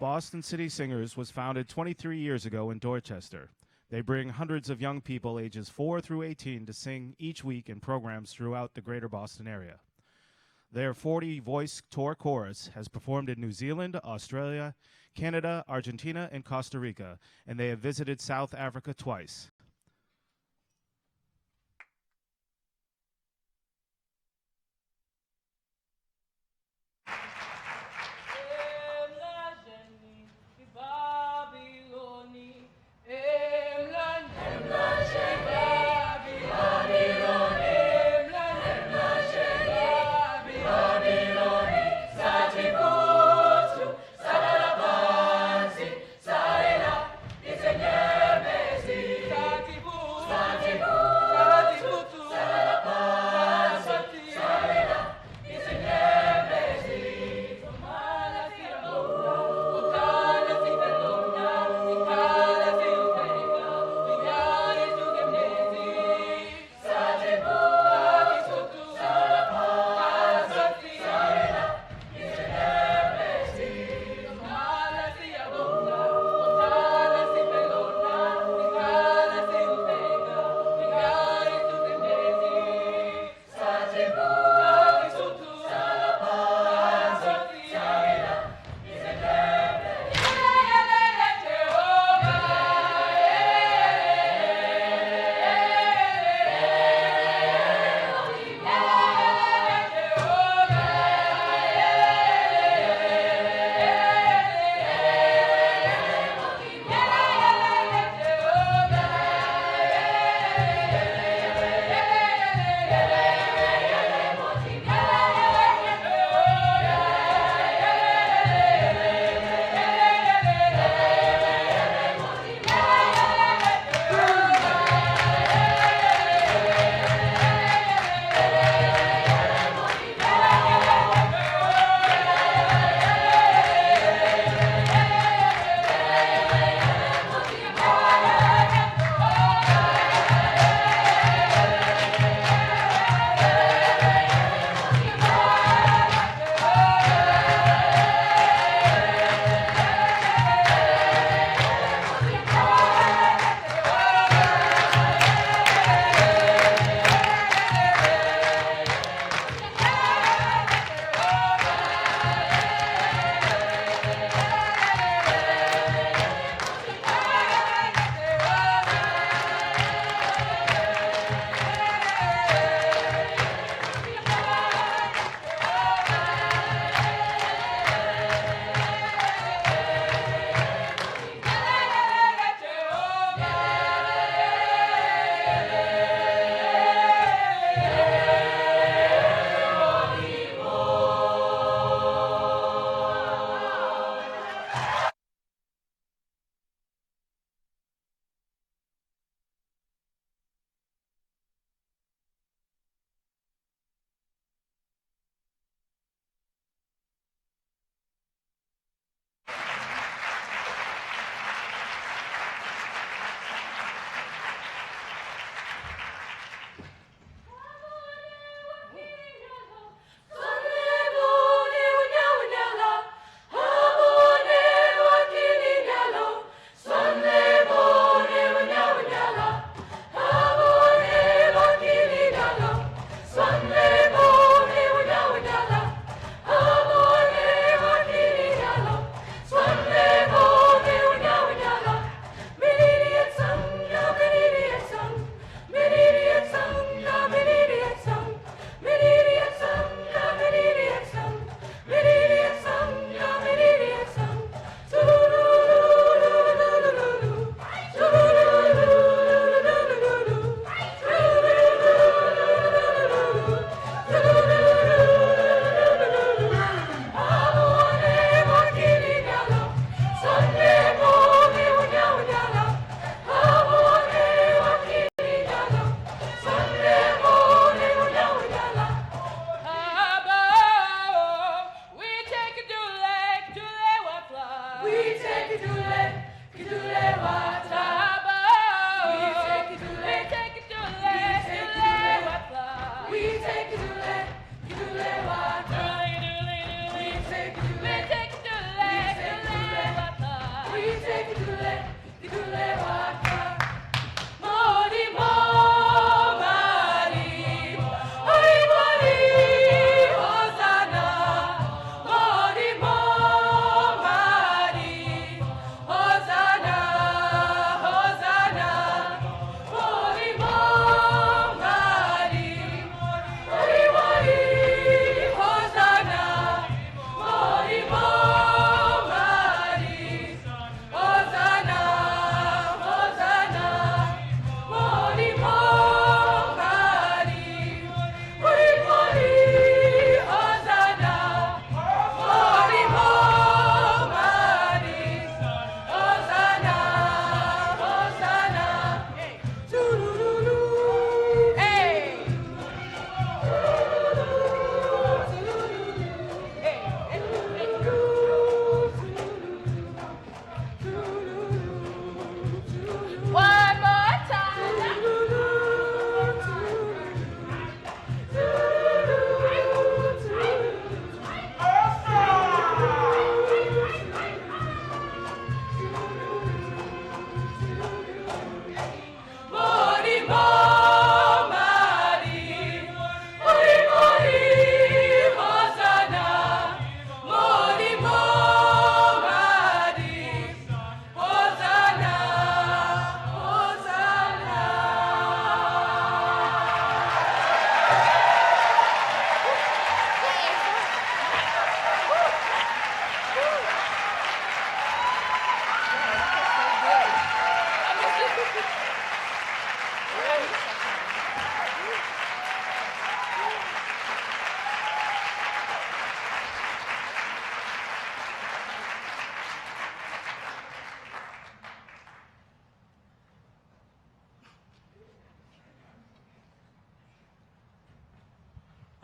Boston City Singers was founded 23 years ago in Dorchester. They bring hundreds of young people ages 4 through 18 to sing each week in programs throughout the greater Boston area. Their 40-voice tour chorus has performed in New Zealand, Australia, Canada, Argentina, and Costa Rica, and they have visited South Africa twice.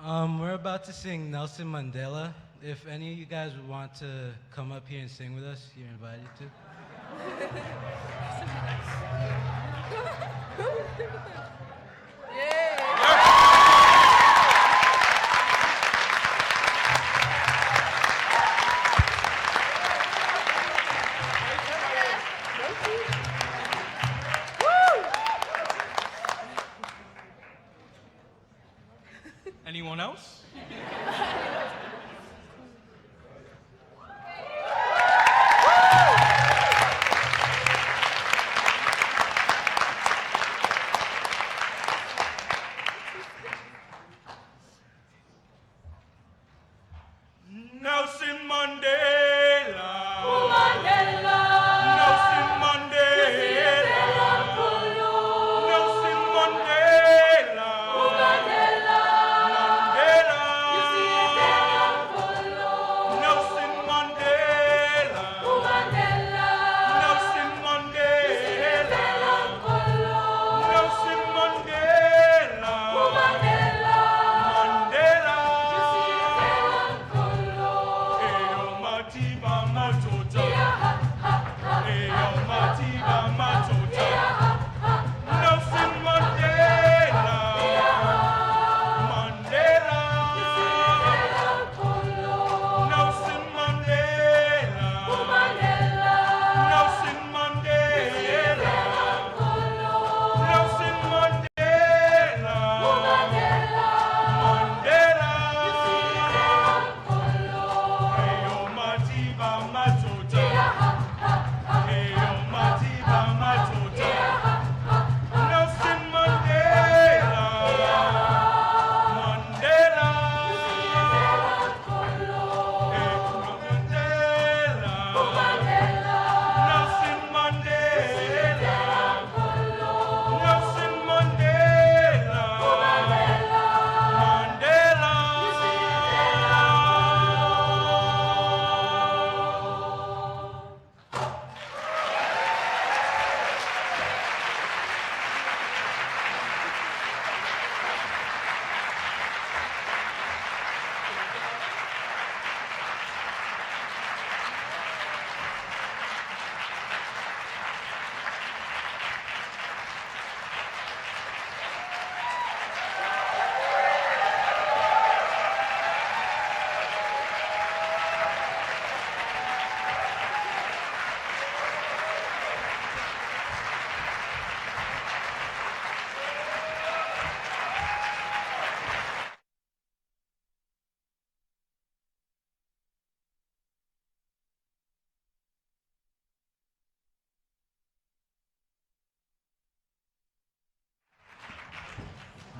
We're about to sing Nelson Mandela. If any of you guys would want to come up here and sing with us, you're invited to. Anyone else? Nelson Mandela. Mandela. Nelson Mandela. Nelson Mandela. Mandela. Mandela. You see it there, Polo. Nelson Mandela. Mandela. Nelson You see it Mandela. there, Polo. Nelson Mandela. Mandela. Mandela. You see it there, Polo. Eyo matiba matoja. Yeah, ha, ha, ha. Eyo matiba matoja. Yeah, ha, ha, ha. Nelson Mandela. Mandela. Polo. Nelson Mandela. Mandela. Nelson Mandela. Polo. Nelson Mandela. Mandela. Mandela. Polo. Eyo matiba matoja. Yeah, ha, ha, ha. Eyo matiba matoja. Yeah, ha, ha, ha. Nelson Mandela. Mandela. Polo. Mandela. Mandela. Nelson Mandela. Polo. Nelson Mandela.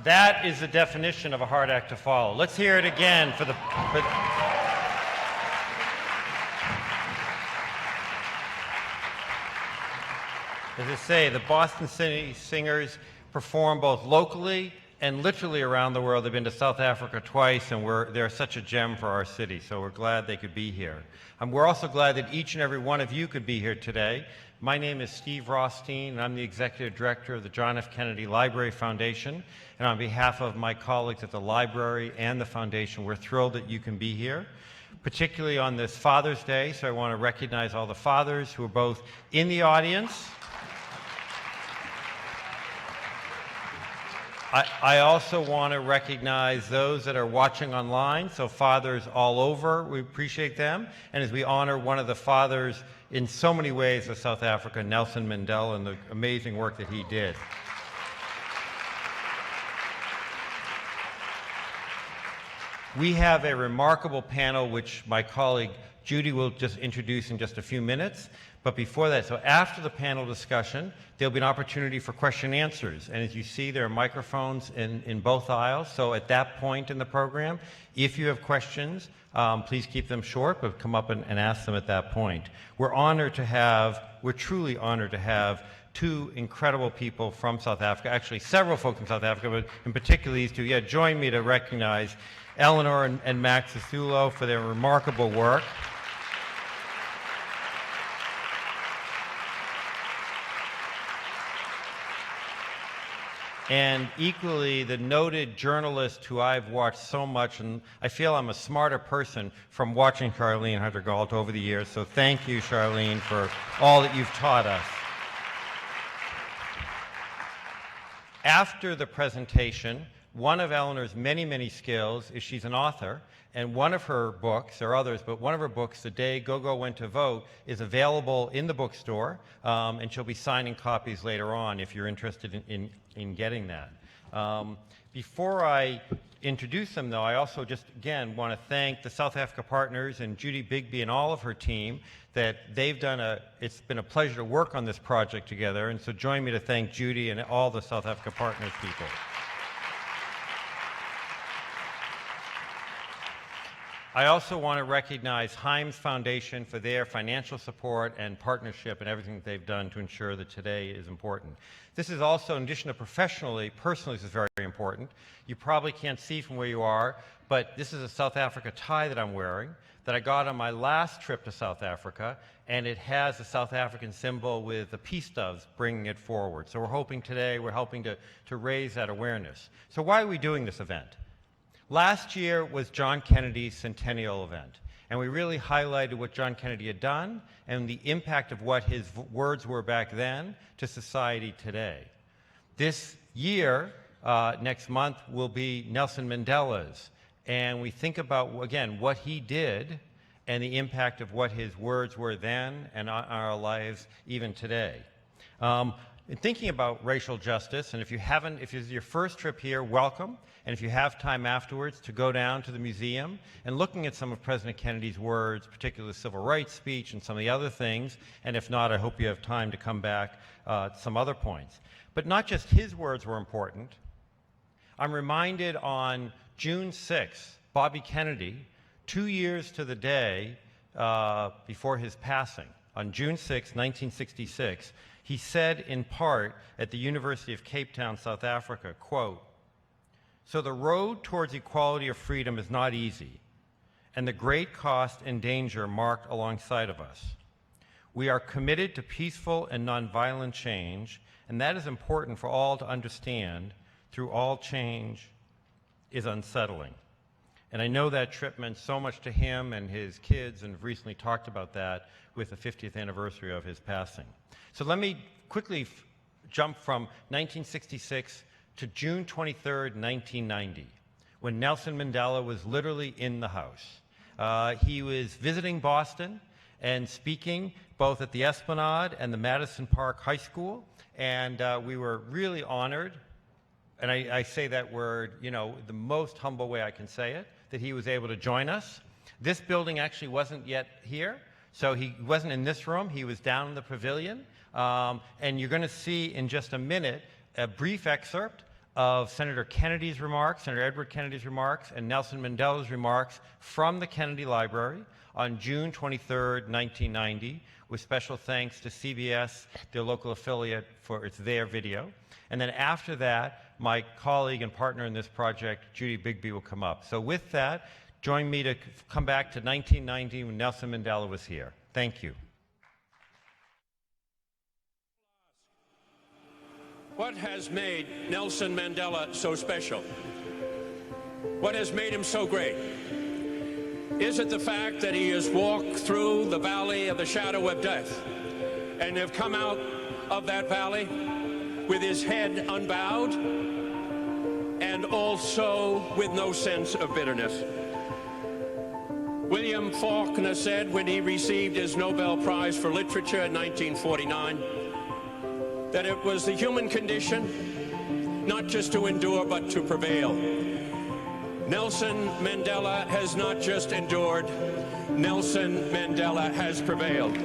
That is the definition of a hard act to follow. Let's hear it again for as I say, the Boston City Singers perform both locally and literally around the world. They've been to South Africa twice, and they're such a gem for our city, so we're glad they could be here. We're also glad that each and every one of you could be here today. My name is Steve Rothstein, and I'm the Executive Director of the John F. Kennedy Library Foundation. And on behalf of my colleagues at the library and the foundation, we're thrilled that you can be here, particularly on this Father's Day. So I want to recognize all the fathers who are both in the audience. I also want to recognize those that are watching online, so fathers all over, we appreciate them. And as we honor one of the fathers in so many ways of South Africa, Nelson Mandela, and the amazing work that he did. We have a remarkable panel which my colleague Judy will just introduce in just a few minutes. But before that, so after the panel discussion, there'll be an opportunity for question and answers. And as you see, there are microphones in both aisles. So at that point in the program, if you have questions, please keep them short, but come up and ask them at that point. We're truly honored to have two incredible people from South Africa, actually several folks from South Africa, but in particular these two. Yeah, join me to recognize Elinor and Max Sisulu for their remarkable work. and equally the noted journalist who I've watched so much, and I feel I'm a smarter person from watching Charlayne Hunter-Gault over the years, so thank you, Charlayne, for all that you've taught us. After the presentation, one of Elinor's many, many skills is she's an author, and one of her books, there are others, but one of her books, The Day Go-Go Went to Vote, is available in the bookstore, and she'll be signing copies later on if you're interested in getting that. Before I introduce them, though, I also just, again, want to thank the South Africa partners and Judy Bigby and all of her team that they've done it's been a pleasure to work on this project together, and so join me to thank Judy and all the South Africa partners people. I also want to recognize Himes Foundation for their financial support and partnership and everything that they've done to ensure that today is important. This is also, in addition to personally, this is very important. You probably can't see from where you are, but this is a South Africa tie that I'm wearing that I got on my last trip to South Africa, and it has a South African symbol with the peace doves bringing it forward. So we're hoping today, we're helping to raise that awareness. So why are we doing this event? Last year was John Kennedy's centennial event, and we really highlighted what John Kennedy had done and the impact of what his words were back then to society today. This year, next month, will be Nelson Mandela's, and we think about, again, what he did and the impact of what his words were then and on our lives even today. In thinking about racial justice, and if this is your first trip here, welcome. And if you have time afterwards to go down to the museum and looking at some of President Kennedy's words, particularly the civil rights speech and some of the other things, and if not, I hope you have time to come back to some other points. But not just his words were important. I'm reminded on June 6th, Bobby Kennedy, 2 years to the day before his passing, on June 6, 1966, he said in part at the University of Cape Town, South Africa, quote, "So the road towards equality or freedom is not easy, and the great cost and danger marked alongside of us. We are committed to peaceful and nonviolent change, and that is important for all to understand. Through all change is unsettling." And I know that trip meant so much to him and his kids, and have recently talked about that with the 50th anniversary of his passing. So let me quickly jump from 1966 to June 23rd, 1990, when Nelson Mandela was literally in the house. He was visiting Boston and speaking both at the Esplanade and the Madison Park High School, and we were really honored, and I say that word, the most humble way I can say it, that he was able to join us. This building actually wasn't yet here, so he wasn't in this room, he was down in the pavilion, and you're going to see in just a minute a brief excerpt of Senator Kennedy's remarks, Senator Edward Kennedy's remarks, and Nelson Mandela's remarks from the Kennedy Library on June 23rd, 1990, with special thanks to CBS, their local affiliate, for their video. And then after that, my colleague and partner in this project, Judy Bigby, will come up. So with that, join me to come back to 1990 when Nelson Mandela was here. Thank you. What has made Nelson Mandela so special? What has made him so great? Is it the fact that he has walked through the valley of the shadow of death and have come out of that valley with his head unbowed and also with no sense of bitterness? William Faulkner said when he received his Nobel Prize for Literature in 1949, that it was the human condition not just to endure but to prevail. Nelson Mandela has not just endured, Nelson Mandela has prevailed.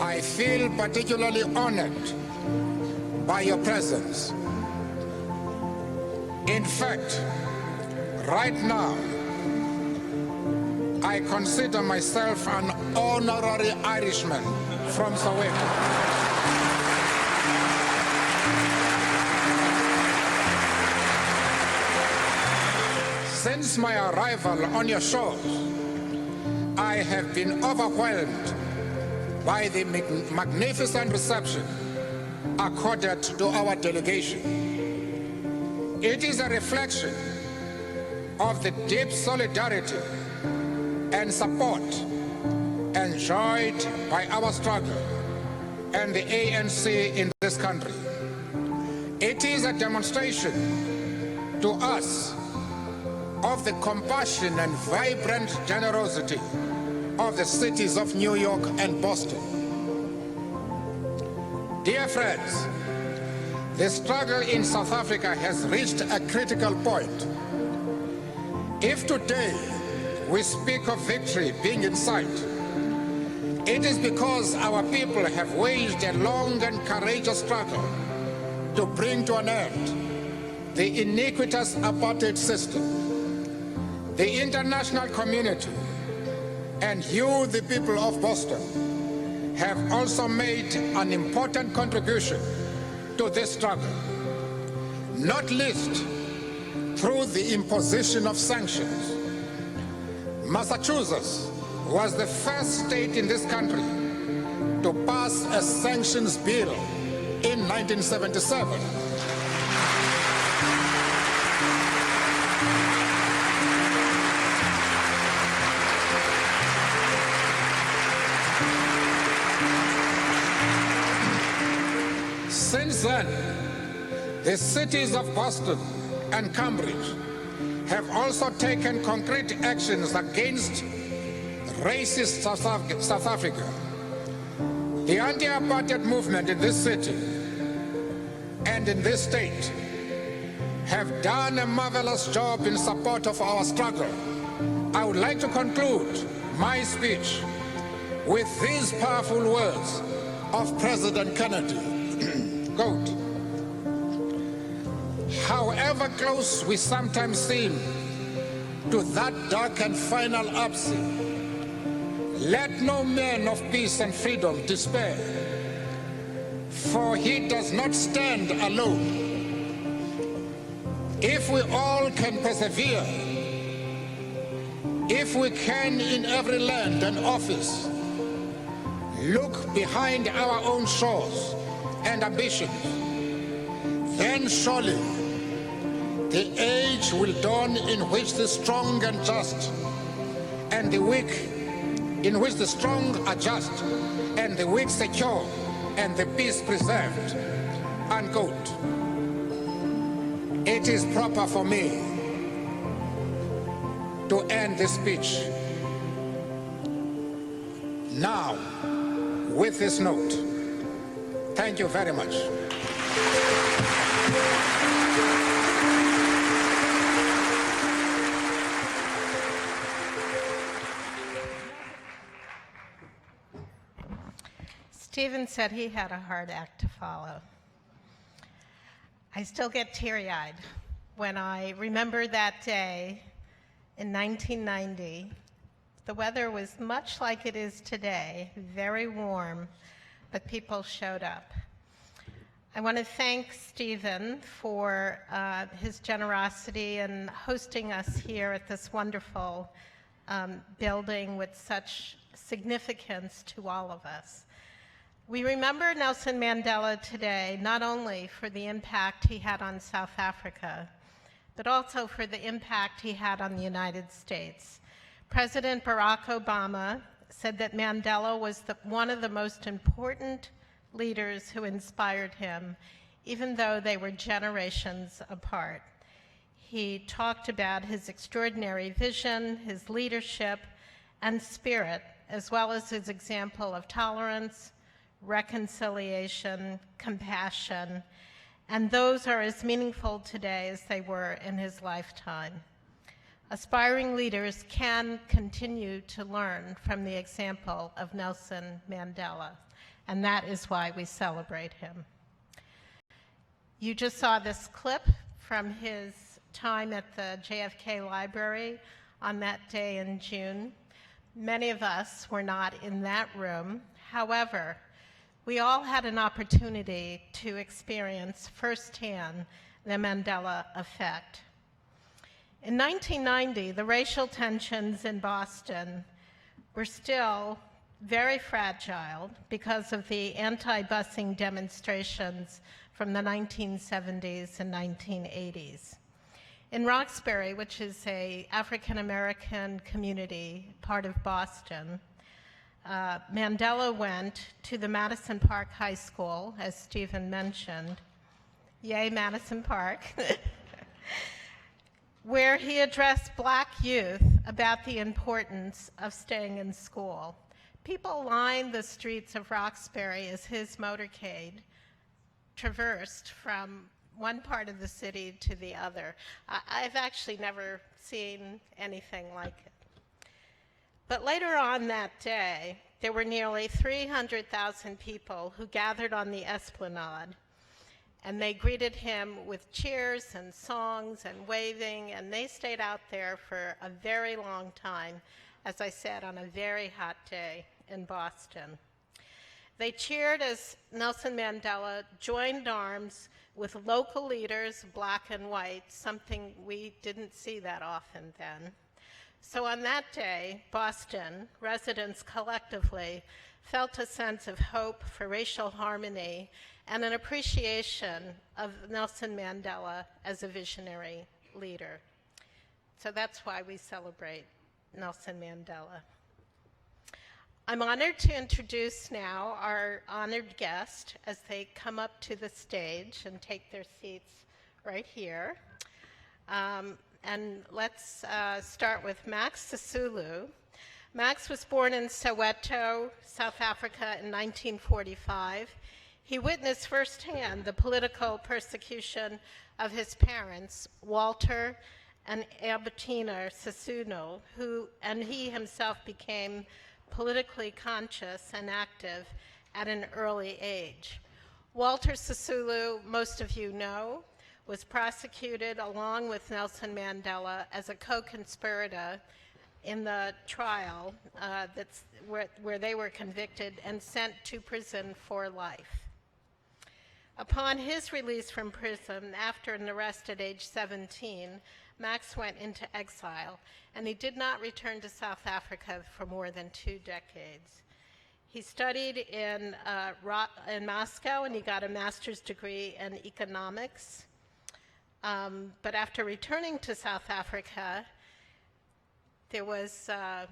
I feel particularly honored by your presence. In fact, right now, I consider myself an honorary Irishman from Soweto. Since my arrival on your shores, I have been overwhelmed by the magnificent reception accorded to our delegation. It is a reflection of the deep solidarity and support enjoyed by our struggle and the ANC in this country. It is a demonstration to us of the compassion and vibrant generosity of the cities of New York and Boston. Dear friends, the struggle in South Africa has reached a critical point. If today we speak of victory being in sight, it is because our people have waged a long and courageous struggle to bring to an end the iniquitous apartheid system. The international community and you, the people of Boston, have also made an important contribution to this struggle, not least through the imposition of sanctions. Massachusetts was the first state in this country to pass a sanctions bill in 1977. Since then, the cities of Boston and Cambridge have also taken concrete actions against racist South Africa. The anti-apartheid movement in this city and in this state have done a marvelous job in support of our struggle. I would like to conclude my speech with these powerful words of President Kennedy. Quote, however close we sometimes seem to that dark and final absence, let no man of peace and freedom despair, for he does not stand alone. If we all can persevere, if we can in every land and office look behind our own shores and ambitions, then surely the age will dawn in which the strong and just and the weak, in which the strong are just and the weak secure and the peace preserved. Unquote. It is proper for me to end this speech now with this note. Thank you very much. Stephen said he had a hard act to follow. I still get teary-eyed when I remember that day in 1990. The weather was much like it is today, very warm, but people showed up. I want to thank Stephen for his generosity in hosting us here at this wonderful building with such significance to all of us. We remember Nelson Mandela today not only for the impact he had on South Africa, but also for the impact he had on the United States. President Barack Obama said that Mandela was one of the most important leaders who inspired him, even though they were generations apart. He talked about his extraordinary vision, his leadership, and spirit, as well as his example of tolerance, reconciliation, compassion, and those are as meaningful today as they were in his lifetime. Aspiring leaders can continue to learn from the example of Nelson Mandela, and that is why we celebrate him. You just saw this clip from his time at the JFK Library on that day in June. Many of us were not in that room. However, we all had an opportunity to experience firsthand the Mandela effect. In 1990, the racial tensions in Boston were still very fragile because of the anti-busing demonstrations from the 1970s and 1980s. In Roxbury, which is an African-American community, part of Boston, Mandela went to the Madison Park High School, as Stephen mentioned, yay Madison Park, where he addressed Black youth about the importance of staying in school. People lined the streets of Roxbury as his motorcade traversed from one part of the city to the other. I've actually never seen anything like it. But later on that day, there were nearly 300,000 people who gathered on the Esplanade, and they greeted him with cheers and songs and waving, and they stayed out there for a very long time, as I said, on a very hot day in Boston. They cheered as Nelson Mandela joined arms with local leaders, Black and white, something we didn't see that often then. So on that day, Boston residents collectively felt a sense of hope for racial harmony and an appreciation of Nelson Mandela as a visionary leader. So that's why we celebrate Nelson Mandela. I'm honored to introduce now our honored guest as they come up to the stage and take their seats right here. And let's start with Max Sisulu. Max was born in Soweto, South Africa in 1945. He witnessed firsthand the political persecution of his parents, Walter and Albertina Sisulu, and he himself became politically conscious and active at an early age. Walter Sisulu, most of you know, was prosecuted along with Nelson Mandela as a co-conspirator in the trial where they were convicted and sent to prison for life. Upon his release from prison after an arrest at age 17, Max went into exile, and he did not return to South Africa for more than 2 decades. He studied in Moscow, and he got a master's degree in economics. But after returning to South Africa, there was a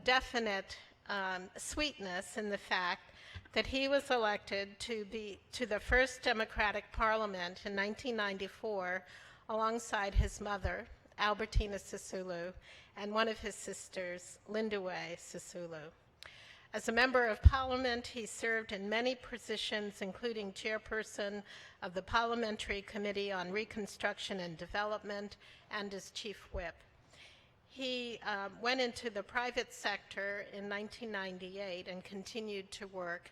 definite sweetness in the fact that he was elected to the first Democratic Parliament in 1994 alongside his mother, Albertina Sisulu, and one of his sisters, Lindiwe Sisulu. As a member of Parliament, he served in many positions, including chairperson of the Parliamentary Committee on Reconstruction and Development and as chief whip. He went into the private sector in 1998 and continued to work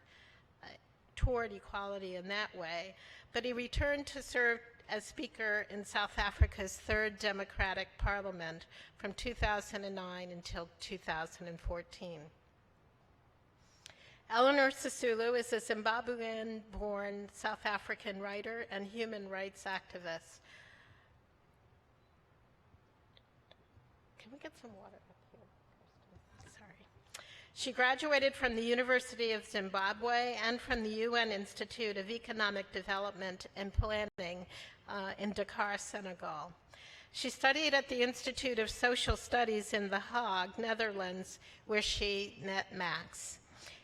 toward equality in that way, but he returned to serve as Speaker in South Africa's 3rd Democratic Parliament from 2009 until 2014. Elinor Sisulu is a Zimbabwean-born South African writer and human rights activist. Can we get some water up here? Sorry. She graduated from the University of Zimbabwe and from the UN Institute of Economic Development and Planning in Dakar, Senegal. She studied at the Institute of Social Studies in The Hague, Netherlands, where she met Max.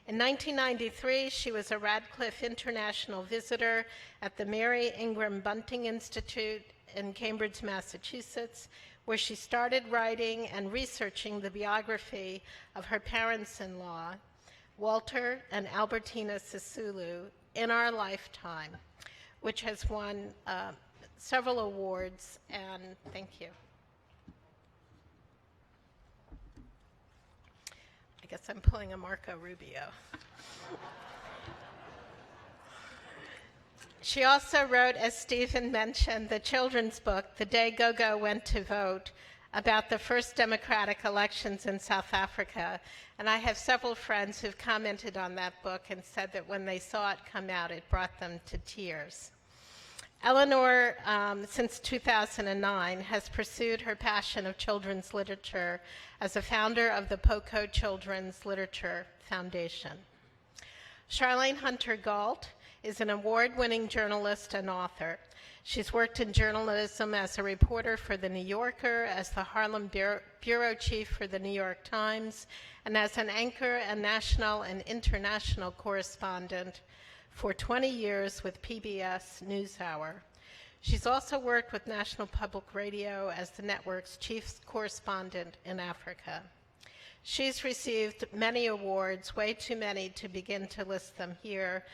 In 1993, she was a Radcliffe International Visitor at the Mary Ingram Bunting Institute in Cambridge, Massachusetts, where she started writing and researching the biography of her parents-in-law, Walter and Albertina Sisulu, in our lifetime, which has won several awards, and thank you. I guess I'm pulling a Marco Rubio. She also wrote, as Stephen mentioned, the children's book, The Day Gogo Went to Vote, about the first democratic elections in South Africa. And I have several friends who've commented on that book and said that when they saw it come out, it brought them to tears. Elinor, since 2009, has pursued her passion of children's literature as a founder of the POCO Children's Literature Foundation. Charlayne Hunter-Gault is an award-winning journalist and author. She's worked in journalism as a reporter for The New Yorker, as the Harlem bureau chief for The New York Times, and as an anchor and national and international correspondent for 20 years with PBS NewsHour. She's also worked with National Public Radio as the network's chief correspondent in Africa. She's received many awards, way too many to begin to list them here,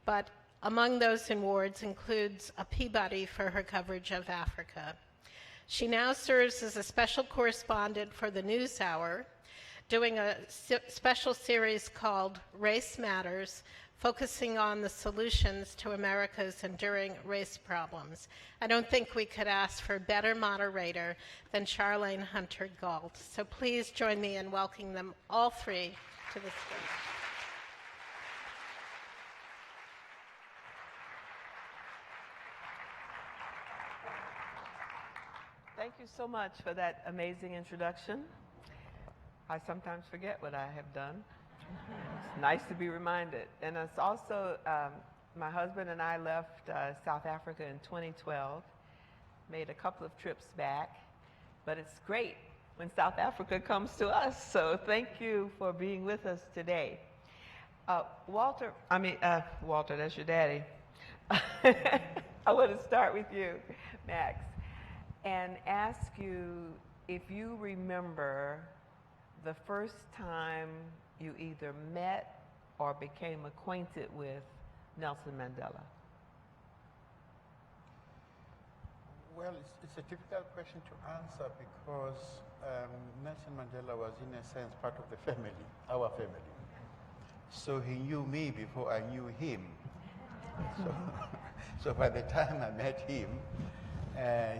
but among those awards includes a Peabody for her coverage of Africa. She now serves as a special correspondent for the NewsHour, doing a special series called Race Matters, focusing on the solutions to America's enduring race problems. I don't think we could ask for a better moderator than Charlayne Hunter-Gault. So please join me in welcoming them all three to the stage. Thank you so much for that amazing introduction. I sometimes forget what I have done. It's nice to be reminded. And it's also, my husband and I left South Africa in 2012, made a couple of trips back, but it's great when South Africa comes to us. So thank you for being with us today. Walter, that's your daddy. I want to start with you, Max, and ask you if you remember the first time you either met or became acquainted with Nelson Mandela. Well, it's a difficult question to answer because Nelson Mandela was in a sense part of the family, our family. So he knew me before I knew him. So by the time I met him,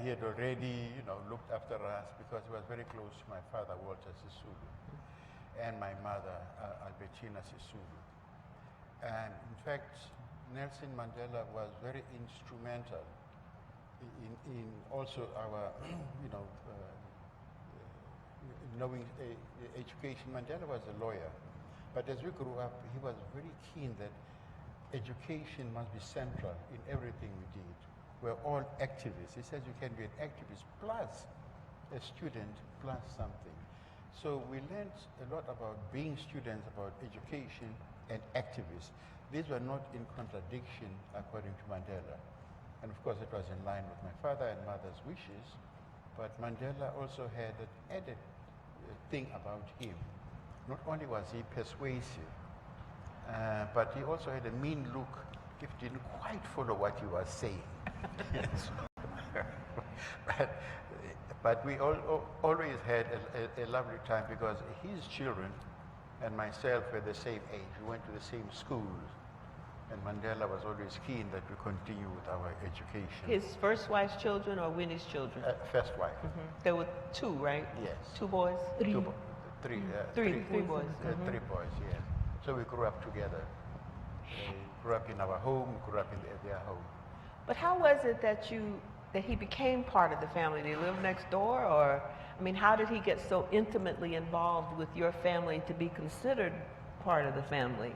he had already, looked after us because he was very close to my father, Walter Sisulu, and my mother, Albertina Sisulu. And in fact, Nelson Mandela was very instrumental in also our, knowing education. Mandela was a lawyer, but as we grew up, he was very keen that education must be central in everything we did. We're all activists. He says you can be an activist plus a student plus something. So we learned a lot about being students, about education and activists. These were not in contradiction according to Mandela. And of course it was in line with my father and mother's wishes, but Mandela also had an added thing about him. Not only was he persuasive, but he also had a mean look if he didn't quite follow what he was saying. But we always had a lovely time because his children and myself were the same age. We went to the same schools. And Mandela was always keen that we continue with our education. His first wife's children or Winnie's children? First wife. There were two, right? Yes. Two boys? Three boys. Three boys. Three boys, yes. So we grew up together. We grew up in our home, grew up in their home. But how was it that he became part of the family? Did he live next door, or, how did he get so intimately involved with your family to be considered part of the family?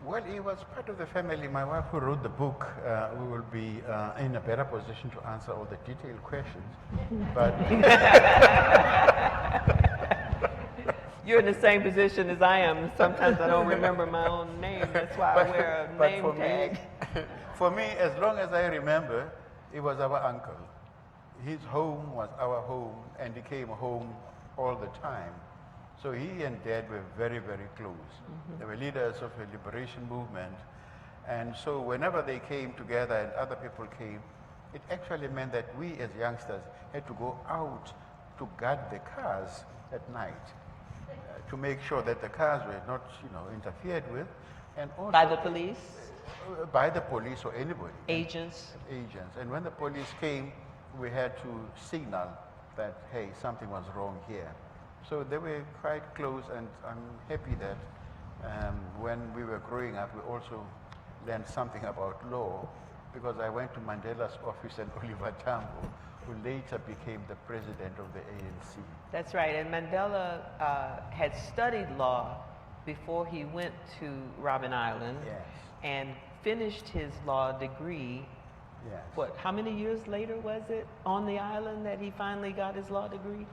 Well, he was part of the family. My wife, who wrote the book, we will be in a better position to answer all the detailed questions. But you're in the same position as I am. Sometimes I don't remember my own name. That's why I wear a name tag. For me, as long as I remember, he was our uncle. His home was our home, and he came home all the time. So he and Dad were very, very close. They were leaders of a liberation movement. And so whenever they came together and other people came, it actually meant that we as youngsters had to go out to guard the cars at night to make sure that the cars were not, interfered with. And also by the police? By the police or anybody. Agents? Agents. And when the police came, we had to signal that, hey, something was wrong here. So they were quite close, and I'm happy that when we were growing up, we also learned something about law because I went to Mandela's office and Oliver Tambo, who later became the president of the ANC. That's right. And Mandela had studied law before he went to Robben Island Yes. and finished his law degree. Yes. What, how many years later was it on the island that he finally got his law degree?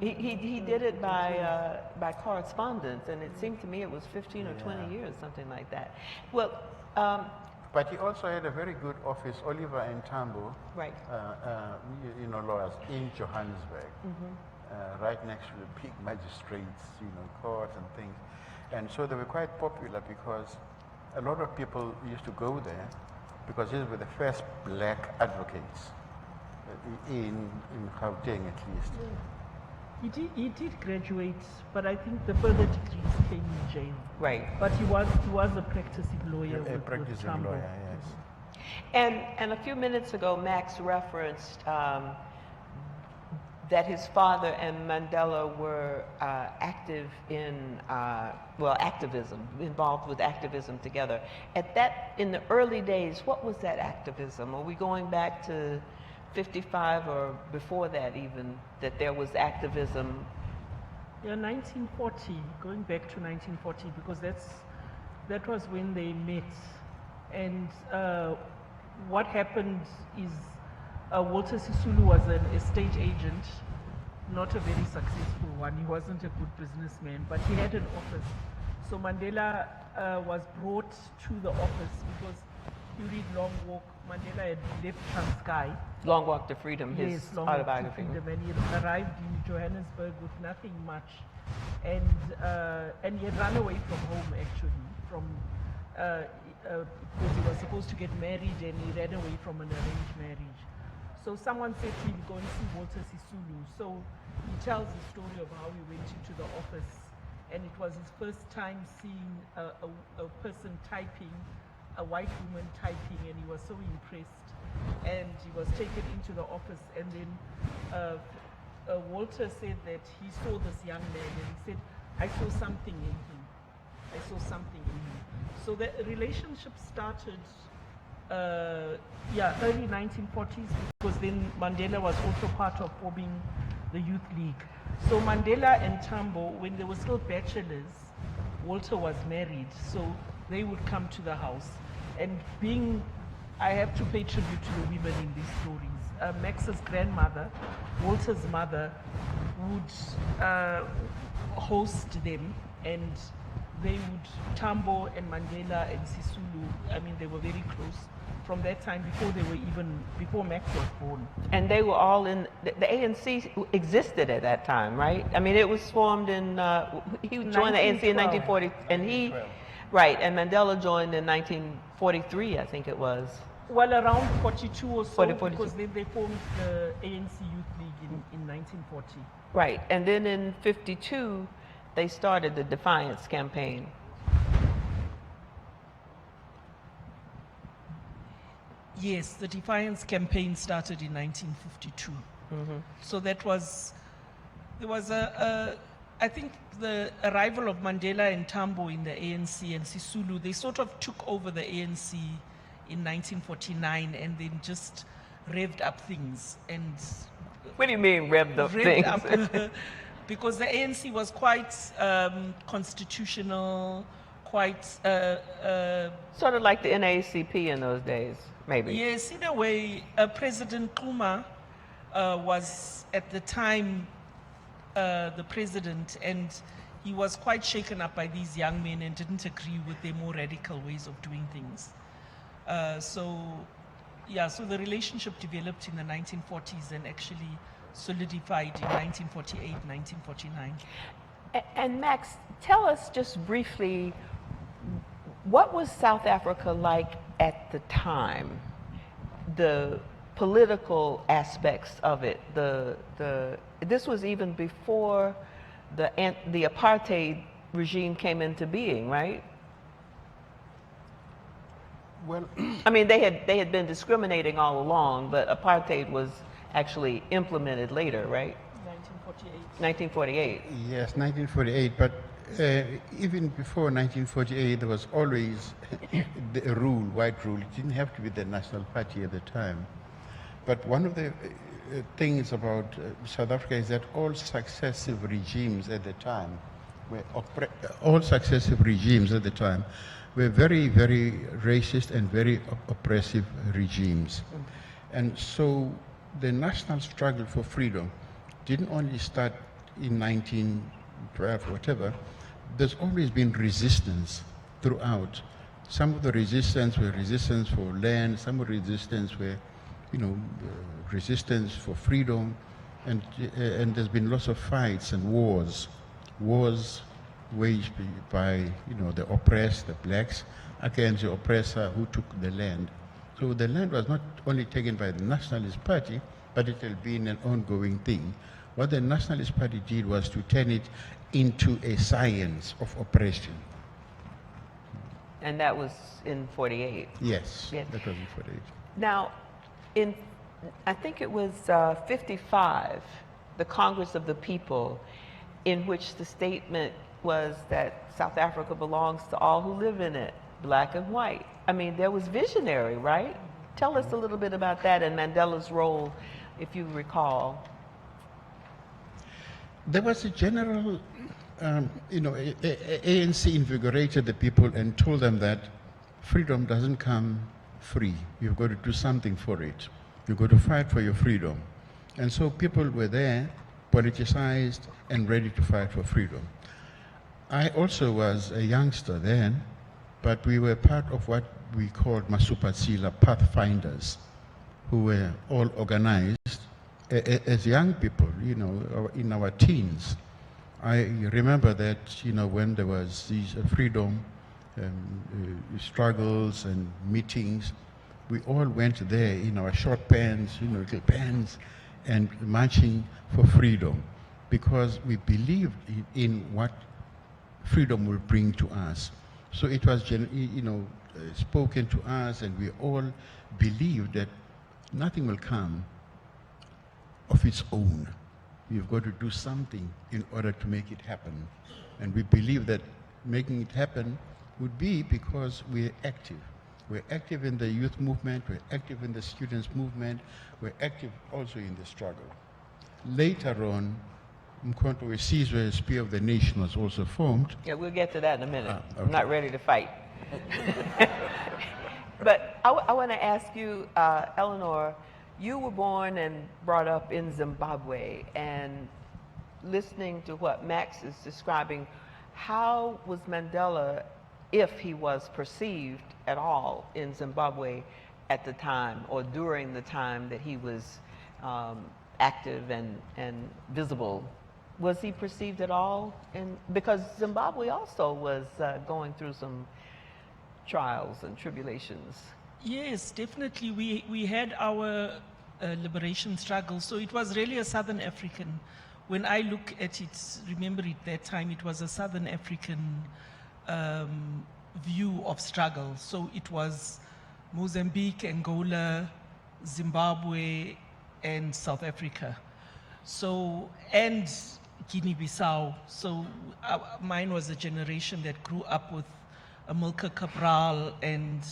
He did it by correspondence, and it seemed to me it was 15 or 20 years, something like that. Well, but he also had a very good office, Oliver and Tambo, right. Lawyers in Johannesburg, right next to the big magistrates, court and things. And so they were quite popular because a lot of people used to go there because these were the first black advocates in Gauteng at least. He did graduate, but I think the further degrees came in jail. Right. But he was a practicing lawyer. A practicing Tambo. lawyer, yes. And a few minutes ago, Max referenced that his father and Mandela were active in, activism, involved with activism together. In the early days, what was that activism? Are we going back to 55 or before that even, that there was activism? Yeah, 1940, going back to 1940, because that was when they met. And what happened is Walter Sisulu was an estate agent, not a very successful one. He wasn't a good businessman, but he had an office. So Mandela was brought to the office because you read Long Walk, Mandela had left Transkei. Long Walk to Freedom, his yes, Long autobiography. Walk to Freedom, and he had arrived in Johannesburg with nothing much, and he had run away from home actually, because he was supposed to get married, and he ran away from an arranged marriage. So someone said to him, go and see Walter Sisulu. So he tells the story of how he went into the office, and it was his first time seeing a person typing, a white woman typing, and he was so impressed. And he was taken into the office, and then Walter said that he saw this young man, and he said, I saw something in him. I saw something in him. So the relationship started early 1940s, because then Mandela was also part of forming the Youth League. So Mandela and Tambo, when they were still bachelors, Walter was married, so they would come to the house. And I have to pay tribute to the women in these stories. Max's grandmother, Walter's mother, would host them, and they would, Tambo and Mandela and Sisulu, they were very close from that time, before Max was born. And they were all in, the ANC existed at that time, right? It was formed in, he joined the ANC in 1940, and right, and Mandela joined in 1943, I think it was. Well, around 42 or so, 42. Because then they formed the ANC Youth League in 1940. Right, and then in 52, they started the Defiance Campaign. Yes, the Defiance Campaign started in 1952. So there was I think the arrival of Mandela and Tambo in the ANC and Sisulu, they sort of took over the ANC in 1949 and then just revved up things. And what do you mean revved up things? Because the ANC was quite constitutional, quite... sort of like the NAACP in those days, maybe. Yes, in a way. President Nkrumah was at the time the president, and he was quite shaken up by these young men and didn't agree with their more radical ways of doing things. So the relationship developed in the 1940s and actually solidified in 1948, 1949. And Max, tell us just briefly, what was South Africa like at the time? The political aspects of it. This was even before the apartheid regime came into being, right? Well, they had been discriminating all along, but apartheid was actually implemented later, right? 1948. 1948. Yes, 1948. But even before 1948, there was always the rule, white rule. It didn't have to be the National Party at the time. But one of the things about South Africa is that all successive regimes at the time were very, very racist and very oppressive regimes. And so the national struggle for freedom didn't only start in 1912 or whatever. There's always been resistance throughout. Some of the resistance were resistance for land, some of the resistance were, resistance for freedom, and there's been lots of fights and wars waged by, the oppressed, the blacks, against the oppressor who took the land. So the land was not only taken by the Nationalist Party, but it had been an ongoing thing. What the Nationalist Party did was to turn it into a science of oppression. And that was in 48? Yes, that was in 48. Now, I think it was 55, the Congress of the People, in which the statement was that South Africa belongs to all who live in it, black and white. I mean, there was visionary, right? Tell us a little bit about that and Mandela's role, if you recall. There was a general, ANC invigorated the people and told them that freedom doesn't come free. You've got to do something for it. You've got to fight for your freedom. And so people were there, politicized and ready to fight for freedom. I also was a youngster then, but we were part of what we called Masupatsila pathfinders, who were all organized as young people, in our teens. I remember that, when there was these freedom struggles and meetings, we all went there in our short pants, little pants, and marching for freedom, because we believed in what freedom will bring to us. So it was, spoken to us, and we all believed that nothing will come of its own. You've got to do something in order to make it happen. And we believe that making it happen would be because we're active. We're active in the youth movement, we're active in the students' movement, we're active also in the struggle. Later on, Mkhonto Wesizwe, Spear of the Nation, was also formed. Yeah, we'll get to that in a minute. Okay. I'm not ready to fight. But I want to ask you, Elinor, you were born and brought up in Zimbabwe, and listening to what Max is describing, how was Mandela, if he was perceived at all in Zimbabwe at the time or during the time that he was active and visible? Was he perceived at all? Because Zimbabwe also was going through some trials and tribulations. Yes, definitely. We had our liberation struggle, so it was really a Southern African. When I look at it, remember at that time, it was a Southern African view of struggle. So it was Mozambique, Angola, Zimbabwe, and South Africa. So, and Guinea-Bissau. So mine was a generation that grew up with Amilcar Cabral and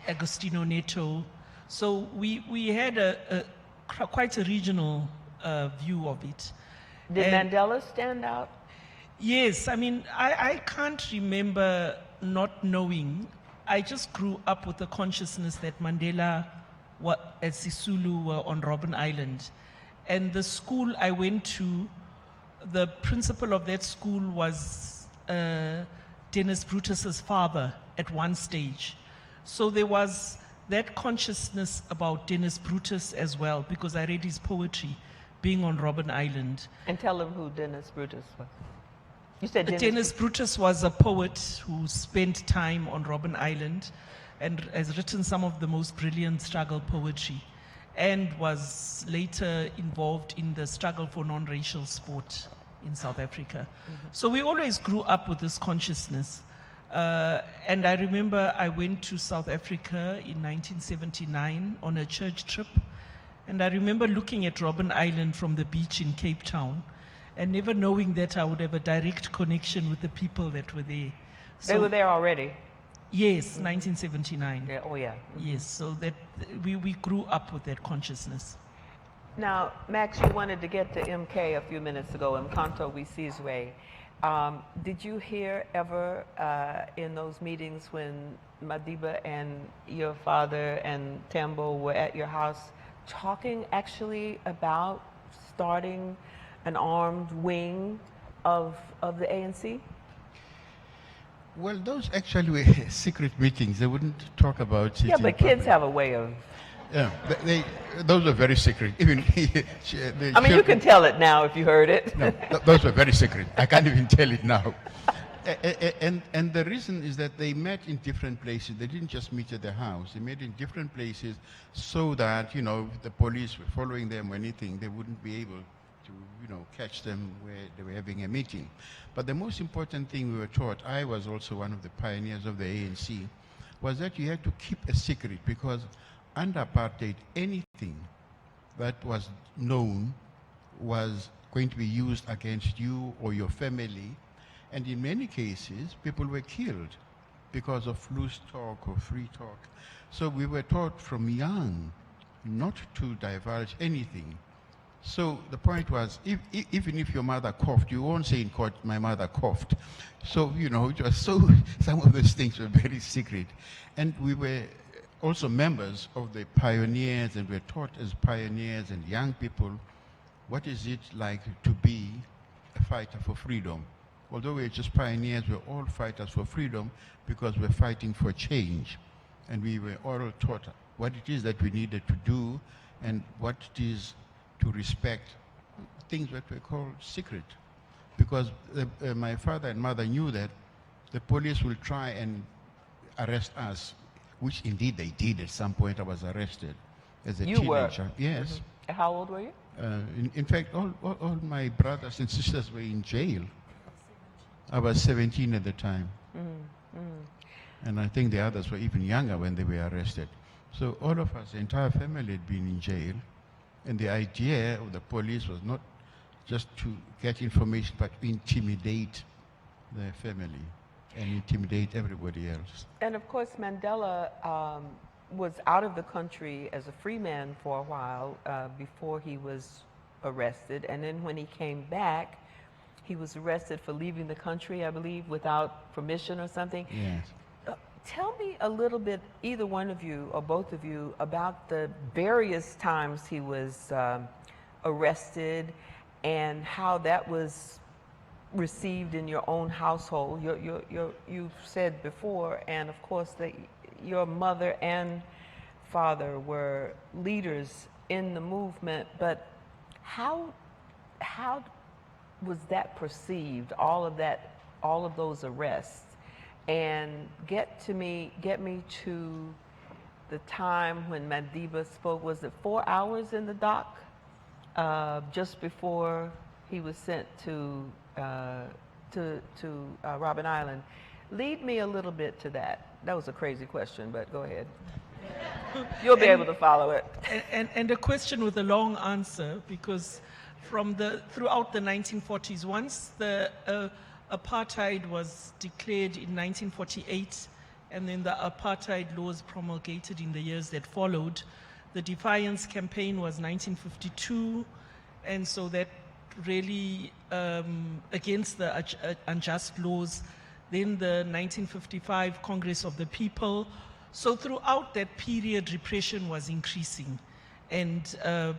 Agostinho Neto. So we had quite a regional view of it. Did Mandela stand out? Yes, I mean, I can't remember not knowing. I just grew up with the consciousness that Mandela and Sisulu were on Robben Island. And the school I went to, the principal of that school was Dennis Brutus's father at one stage. So there was that consciousness about Dennis Brutus as well, because I read his poetry, being on Robben Island. And tell him who Dennis Brutus was. You said Dennis Brutus was a poet who spent time on Robben Island and has written some of the most brilliant struggle poetry, and was later involved in the struggle for non-racial sport in South Africa. Mm-hmm. So we always grew up with this consciousness. And I remember I went to South Africa in 1979 on a church trip. And I remember looking at Robben Island from the beach in Cape Town. and never knowing that I would have a direct connection with the people that were there. They were there already? Yes, 1979. Yeah, oh yeah. Yes, so that we grew up with that consciousness. Now, Max, you wanted to get to MK a few minutes ago, Mkanto Wisizwe. Did you hear ever in those meetings when Madiba and your father and Tambo were at your house talking actually about starting an armed wing of the ANC? Well, those actually were secret meetings. They wouldn't talk about it. Yeah, in but kids public. have a way of... Yeah, those were very secret. Even I mean, you can tell it now if you heard it. No, those were very secret. I can't even tell it now. And the reason is that they met in different places. They didn't just meet at the house. They met in different places so that, you know, if the police were following them or anything, they wouldn't be able to, you know, catch them where they were having a meeting. But the most important thing we were taught, I was also one of the pioneers of the ANC, was that you had to keep a secret, because under apartheid, anything that was known was going to be used against you or your family. And in many cases, people were killed because of loose talk or free talk. So we were taught from young not to divulge anything. So the point was, even if your mother coughed, you won't say in court, my mother coughed. So, you know, it was so, some of those things were very secret. And we were also members of the pioneers, and we're taught as pioneers and young people, what is it like to be a fighter for freedom? Although we're just pioneers, we're all fighters for freedom because we're fighting for change. And we were all taught what it is that we needed to do and what it is to respect, things that were called secret. Because my father and mother knew that the police will try and arrest us, which indeed they did at some point. I was arrested as a teenager. Were? Yes. Mm-hmm. How old were you? In fact, all my brothers and sisters were in jail. I was 17 at the time. And I think the others were even younger when they were arrested. So all of us, the entire family had been in jail. And the idea of the police was not just to get information, but intimidate the family and intimidate everybody else. And of course, Mandela was out of the country as a free man for a while before he was arrested. And then when he came back, he was arrested for leaving the country, I believe, without permission or something. Yes. Tell me a little bit, either one of you or both of you, about the various times he was arrested and how that was received in your own household. You've said before, and of course, that your mother and father were leaders in the movement, but how was that perceived, all of those arrests? And get me to the time when Madiba spoke. Was it 4 hours in the dock just before he was sent to Robben Island? Lead me a little bit to that. That was a crazy question, but go ahead. You'll be able to follow it. And a question with a long answer, because throughout the 1940s, once the apartheid was declared in 1948, and then the apartheid laws promulgated in the years that followed. The Defiance Campaign was 1952, and so that really against the unjust laws. Then the 1955 Congress of the People. So throughout that period, repression was increasing, and the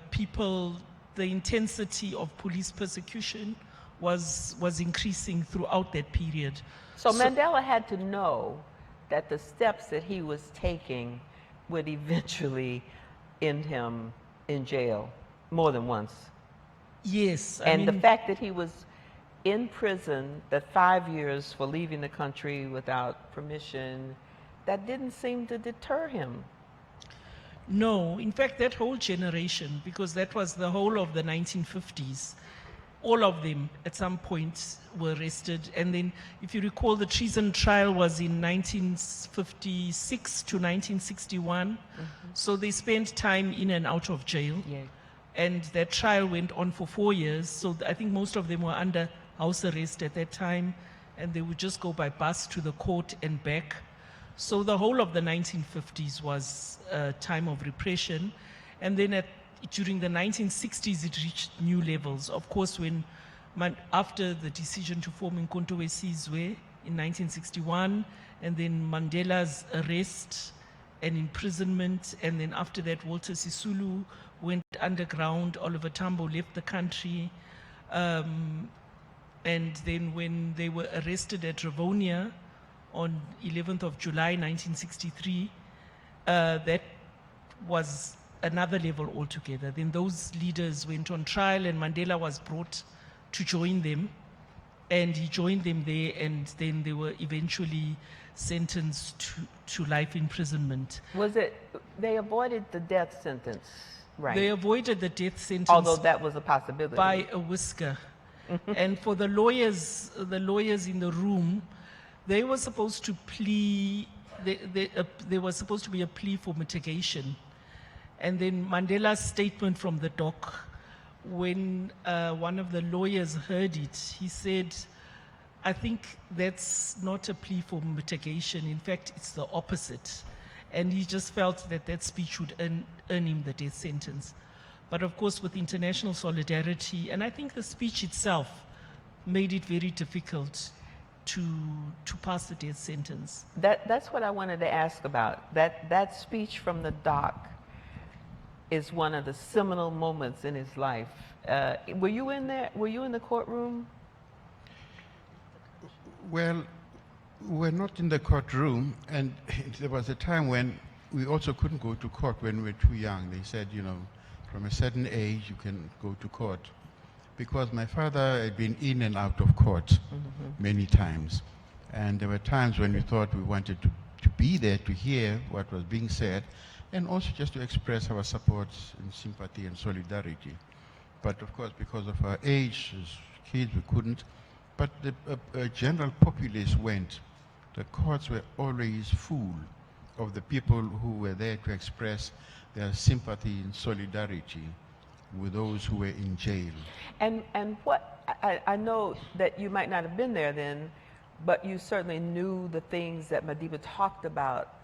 intensity of police persecution was increasing throughout that period. So Mandela had to know that the steps that he was taking would eventually end him in jail more than once. Yes. And the fact that he was in prison, that 5 years for leaving the country without permission, that didn't seem to deter him. No, in fact, that whole generation, because that was the whole of the 1950s, all of them at some point were arrested. And then, if you recall, the treason trial was in 1956 to 1961. So they spent time in and out of jail. Yeah. And that trial went on for 4 years. So I think most of them were under house arrest at that time, and they would just go by bus to the court and back. So the whole of the 1950s was a time of repression. And then during the 1960s, it reached new levels. Of course, after the decision to form Umkhonto weSizwe in 1961, and then Mandela's arrest and imprisonment, and then after that, Walter Sisulu went underground, Oliver Tambo left the country, and then when they were arrested at Rivonia on 11th of July 1963, that was another level altogether. Then those leaders went on trial, and Mandela was brought to join them, and he joined them there, and then they were eventually sentenced to life imprisonment. They avoided the death sentence, right? They avoided the death sentence. Although that was a possibility. By a whisker. And for the lawyers in the room, they were supposed to plea, there was supposed to be a plea for mitigation. And then Mandela's statement from the dock, when one of the lawyers heard it, he said, I think that's not a plea for mitigation. In fact, it's the opposite. And he just felt that that speech would earn him the death sentence. But of course, with international solidarity, and I think the speech itself made it very difficult to pass the death sentence. That's what I wanted to ask about. That speech from the dock is one of the seminal moments in his life. Were you in there? Were you in the courtroom? Well, we're not in the courtroom, and there was a time when we also couldn't go to court when we were too young. They said, you know, from a certain age you can go to court. Because my father had been in and out of court many times. And there were times when we thought we wanted to be there to hear what was being said, and also just to express our support and sympathy and solidarity. But of course, because of our age as kids, we couldn't. But the general populace went. The courts were always full of the people who were there to express their sympathy and solidarity with those who were in jail. And what, I know that you might not have been there then, but you certainly knew the things that Madiba talked about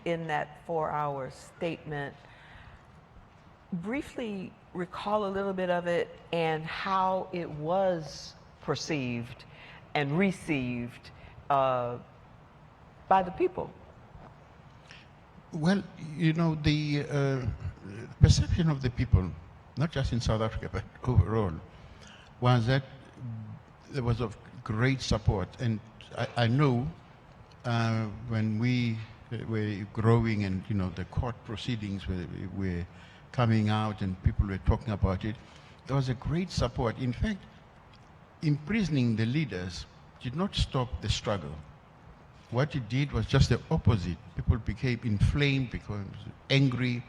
in that 4-hour statement. Briefly recall a little bit of it and how it was perceived and received by the people. Well, you know, the perception of the people, not just in South Africa, but overall, was that there was of great support. And I know when we were growing and, you know, the court proceedings were coming out and people were talking about it, there was a great support. In fact, imprisoning the leaders did not stop the struggle. What it did was just the opposite. People became inflamed, became angry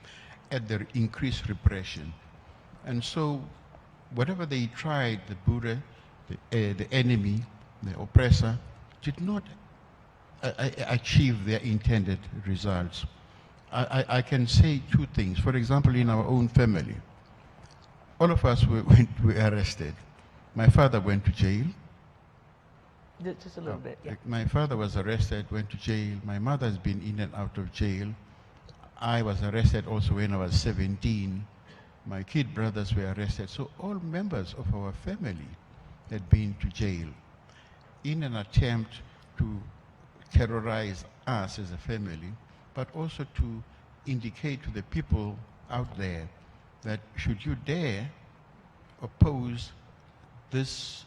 at the increased repression. And so whatever they tried, the Buddha, the enemy, the oppressor, did not achieve their intended results. I can say two things. For example, in our own family, all of us were arrested. My father went to jail. Just a little bit, yeah. My father was arrested, went to jail. My mother has been in and out of jail. I was arrested also when I was 17. My kid brothers were arrested. So all members of our family had been to jail in an attempt to terrorize us as a family, but also to indicate to the people out there that should you dare oppose this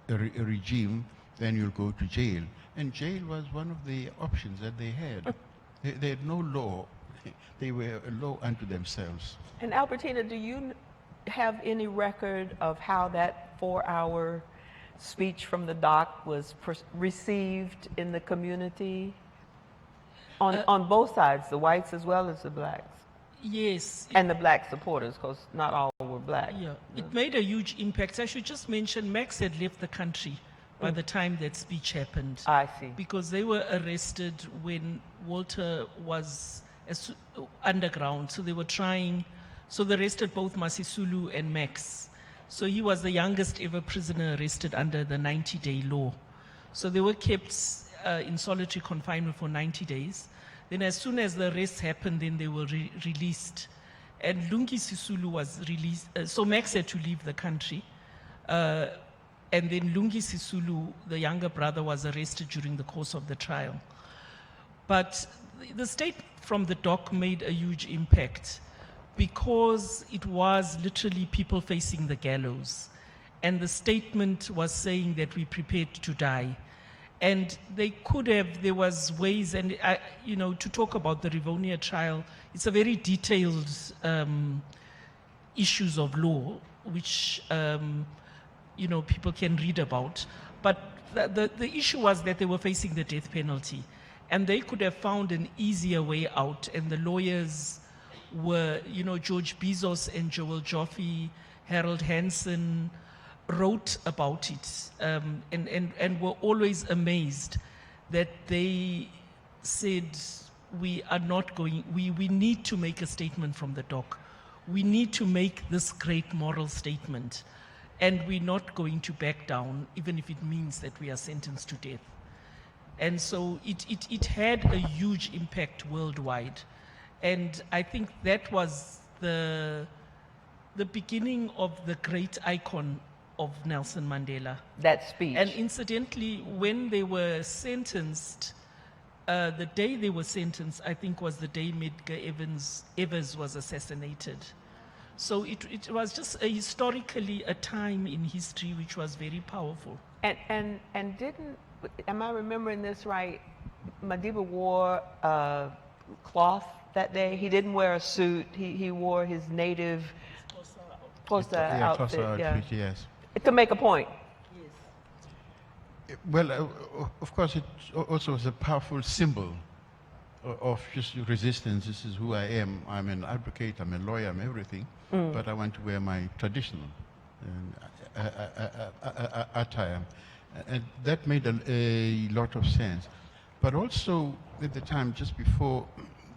regime, then you'll go to jail. And jail was one of the options that they had. They had no law. They were a law unto themselves. And Albertina, do you have any record of how that 4-hour speech from the dock was received in the community? On both sides, the whites as well as the blacks? Yes. And the black supporters, because not all were black. Yeah, it made a huge impact. I should just mention Max had left the country by the time that speech happened. I see. Because they were arrested when Walter was underground. So they were trying So they arrested both Sisulu and Max. So he was the youngest ever prisoner arrested under the 90-day law. So they were kept in solitary confinement for 90 days. Then as soon as the arrests happened, then they were released. And Lungi Sisulu was released. So Max had to leave the country. And then Lungi Sisulu, the younger brother, was arrested during the course of the trial. But the state from the dock made a huge impact because it was literally people facing the gallows. And the statement was saying that we prepared to die. And they could have, there was ways, and to talk about the Rivonia Trial, it's a very detailed issues of law, which, people can read about. But the issue was that they were facing the death penalty. And they could have found an easier way out. And the lawyers were, George Bezos and Joel Joffe, Harold Hansen, wrote about it and were always amazed that they said, we are not going, we need to make a statement from the dock. We need to make this great moral statement, and we're not going to back down, even if it means that we are sentenced to death. And so it had a huge impact worldwide. And I think that was the beginning of the great icon of Nelson Mandela. That speech. And incidentally, when they were sentenced, the day they were sentenced, I think, was the day Medgar Evers was assassinated. So it was just historically a time in history which was very powerful. And didn't, am I remembering this right? Madiba wore cloth that day. He didn't wear a suit. He wore his native Xhosa outfit. Yes. To make a point. Well, of course, it also was a powerful symbol of just resistance. This is who I am. I'm an advocate, I'm a lawyer, I'm everything, but I want to wear my traditional attire. And that made a lot of sense. But also, at the time, just before,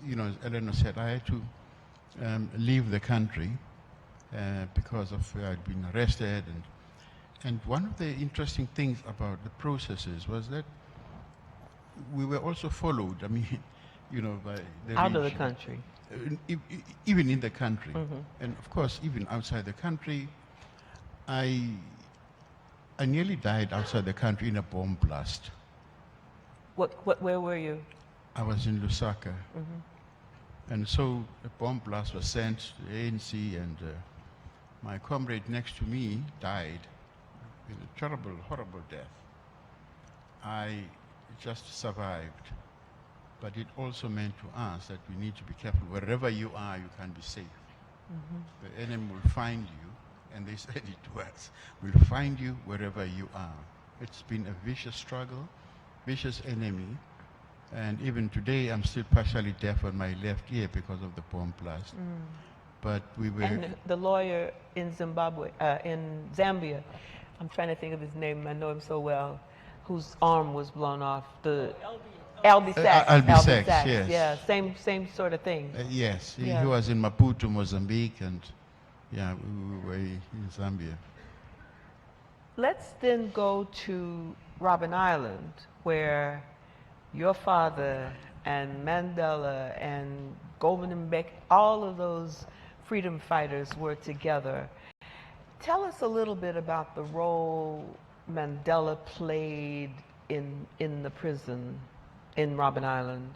as Elinor said, I had to leave the country because of I'd been arrested. And one of the interesting things about the processes was that we were also followed, by the out of the regime. country. Even in the country. And of course, even outside the country, I nearly died outside the country in a bomb blast. Where were you? I was in Lusaka. And so a bomb blast was sent to the ANC, and my comrade next to me died in a terrible, horrible death. I just survived. But it also meant to us that we need to be careful. Wherever you are, you can be safe. The enemy will find you, and they said it to us, will find you wherever you are. It's been a vicious struggle, vicious enemy, and even today I'm still partially deaf on my left ear because of the bomb blast. But we were... And the lawyer in Zimbabwe, in Zambia, I'm trying to think of his name, I know him so well, whose arm was blown off. Albie Sachs. Albie Sachs, yes. Yeah, same sort of thing. Yes, he was in Maputo, Mozambique, and we were in Zambia. Let's then go to Robben Island, where your father and Mandela and Goldman Mbeki, all of those freedom fighters were together. Tell us a little bit about the role Mandela played in the prison in Robben Island.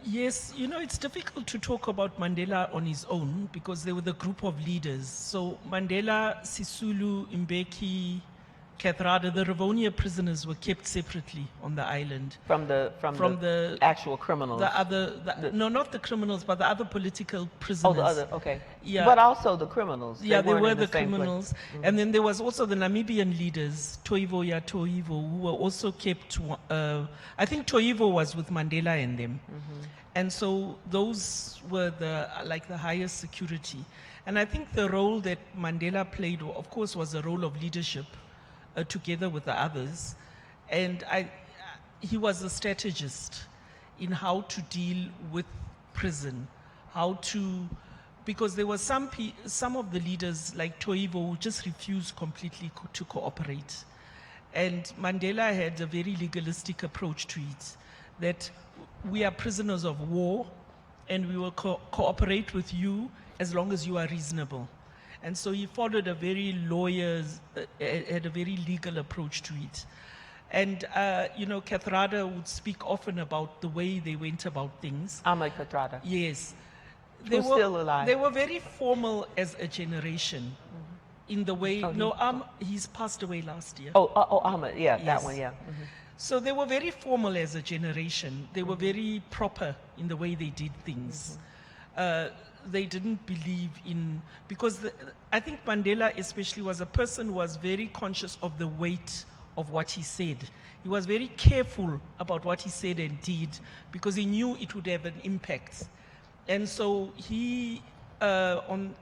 Yes, it's difficult to talk about Mandela on his own because they were the group of leaders. So Mandela, Sisulu, Mbeki, Kathrada, the Rivonia prisoners were kept separately on the island. From the actual criminals? No, not the criminals, but the other political prisoners. Oh, the other, okay. Yeah. But also the criminals. Yeah, they were the same criminals. And then there was also the Namibian leaders, Toivo Yatoivo, who were also kept, I think Toivo was with Mandela and them. And so those were the highest security. And I think the role that Mandela played, of course, was a role of leadership. Together with the others, and he was a strategist in how to deal with prison, how to, because there were some of the leaders like Toivo who just refused completely to cooperate. And Mandela had a very legalistic approach to it, that we are prisoners of war and we will cooperate with you as long as you are reasonable. And so he followed a very had a very legal approach to it. And, you know, Kathrada would speak often about the way they went about things. Ahmed Kathrada. Yes. Who's still alive. They were very formal as a generation in the way, he's passed away last year. Ahmed, yeah, Yes. that one, yeah. So they were very formal as a generation. They were very proper in the way they did things. They didn't believe in, because I think Mandela especially was a person who was very conscious of the weight of what he said. He was very careful about what he said and did because he knew it would have an impact. And so he, on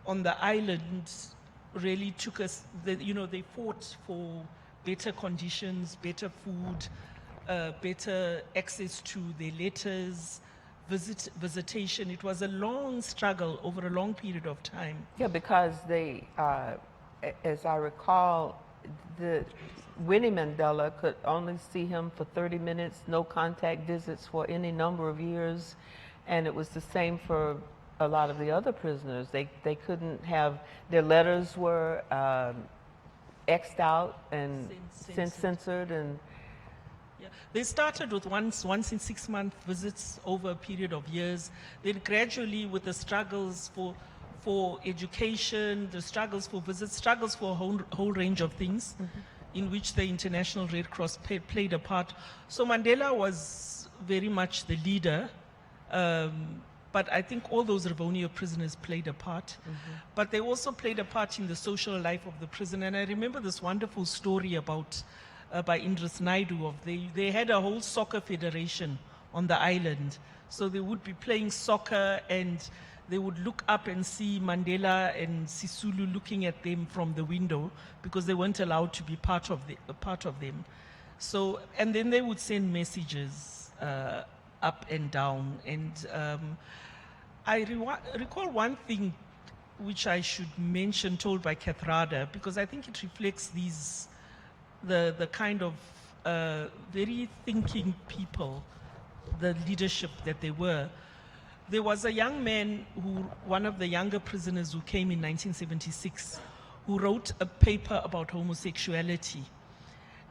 the island, really took us, they fought for better conditions, better food, better access to their letters, visitation. It was a long struggle over a long period of time. Yeah, because they, as I recall, Winnie Mandela could only see him for 30 minutes, no contact visits for any number of years. And it was the same for a lot of the other prisoners. They couldn't have, their letters were X'd out and censored. And yeah. They started with once in 6 month visits over a period of years. Then gradually with the struggles for education, the struggles for visits, struggles for a whole range of things in which the International Red Cross played a part. So Mandela was very much the leader. But I think all those Rivonia prisoners played a part. But they also played a part in the social life of the prison. And I remember this wonderful story about by Indris Naidu of they had a whole soccer federation on the island. So they would be playing soccer and they would look up and see Mandela and Sisulu looking at them from the window because they weren't allowed to be part of them. So, and then they would send messages up and down. And I recall one thing which I should mention, told by Kathrada, because I think it reflects the kind of very thinking people, the leadership that they were. There was a young man one of the younger prisoners who came in 1976, who wrote a paper about homosexuality.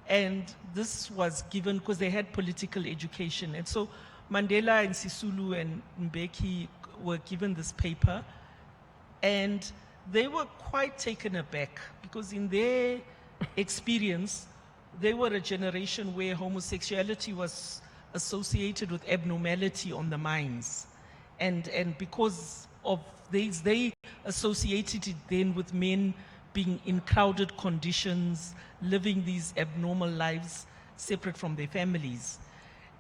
And this was given because they had political education. And so Mandela and Sisulu and Mbeki were given this paper, and they were quite taken aback because in their experience, they were a generation where homosexuality was associated with abnormality on the mines. And because of this, they associated it then with men being in crowded conditions, living these abnormal lives separate from their families.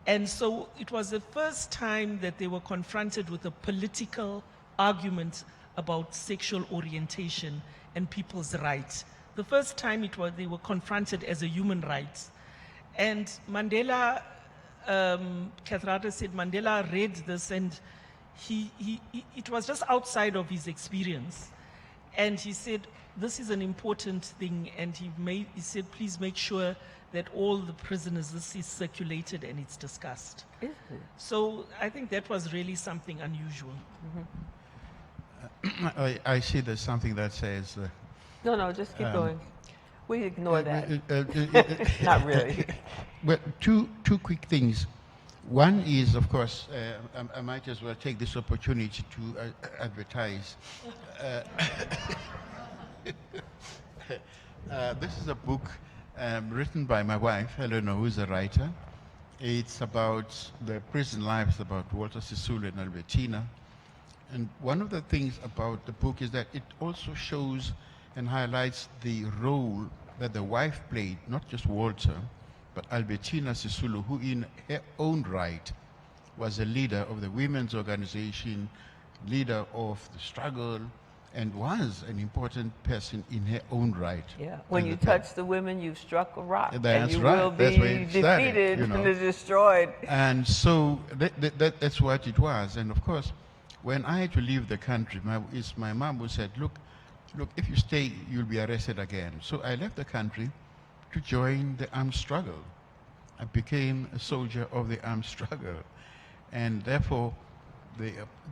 And so it was the first time that they were confronted with a political argument about sexual orientation and people's rights. The first time they were confronted as a human right. And Mandela, Kathrada said, Mandela read this and it was just outside of his experience. And he said, this is an important thing. And he said, please make sure that all the prisoners, this is circulated and it's discussed. Is it? So I think that was really something unusual. I see there's something that says... No, just keep going. We ignore that. Not really. Well, two quick things. One is, of course, I might as well take this opportunity to advertise. This is a book written by my wife, Elinor, who's a writer. It's about the prison lives, about Walter Sisulu and Albertina. And one of the things about the book is that it also shows and highlights the role that the wife played, not just Walter, but Albertina Sisulu, who in her own right was a leader of the women's organization, leader of the struggle, and was an important person in her own right. Yeah. When And you the- touch the women, you've struck a rock. That's and you right. will That's be where it started, defeated you know. and destroyed. And so that's what it was. And of course, when I had to leave the country, my mom who said, look, if you stay, you'll be arrested again. So I left the country to join the armed struggle. I became a soldier of the armed struggle. And therefore,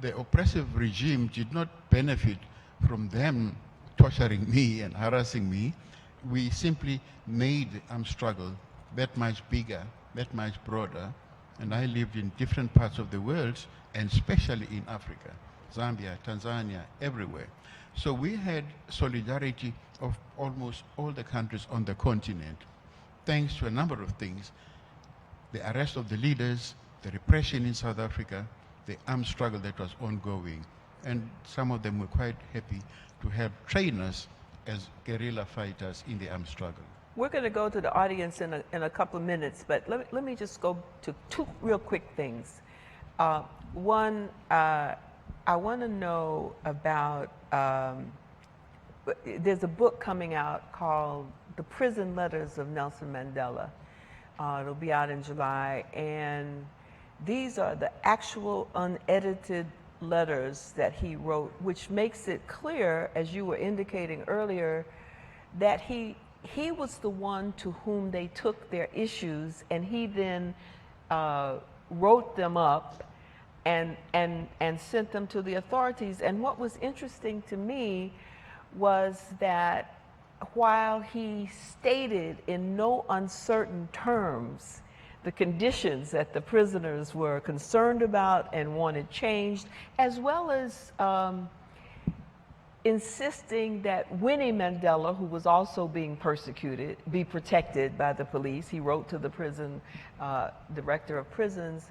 the oppressive regime did not benefit from them torturing me and harassing me. We simply made the armed struggle that much bigger, that much broader. And I lived in different parts of the world, and especially in Africa, Zambia, Tanzania, everywhere. So we had solidarity of almost all the countries on the continent, thanks to a number of things: the arrest of the leaders, the repression in South Africa, the armed struggle that was ongoing. And some of them were quite happy to help train us as guerrilla fighters in the armed struggle. We're going to go to the audience in a couple of minutes, but let me just go to two real quick things. One, I want to know about, there's a book coming out called The Prison Letters of Nelson Mandela. It'll be out in July, and these are the actual unedited letters that he wrote, which makes it clear, as you were indicating earlier, that he was the one to whom they took their issues, and he then wrote them up and sent them to the authorities. And what was interesting to me was that while he stated in no uncertain terms the conditions that the prisoners were concerned about and wanted changed, as well as insisting that Winnie Mandela, who was also being persecuted, be protected by the police. He wrote to the prison director of prisons,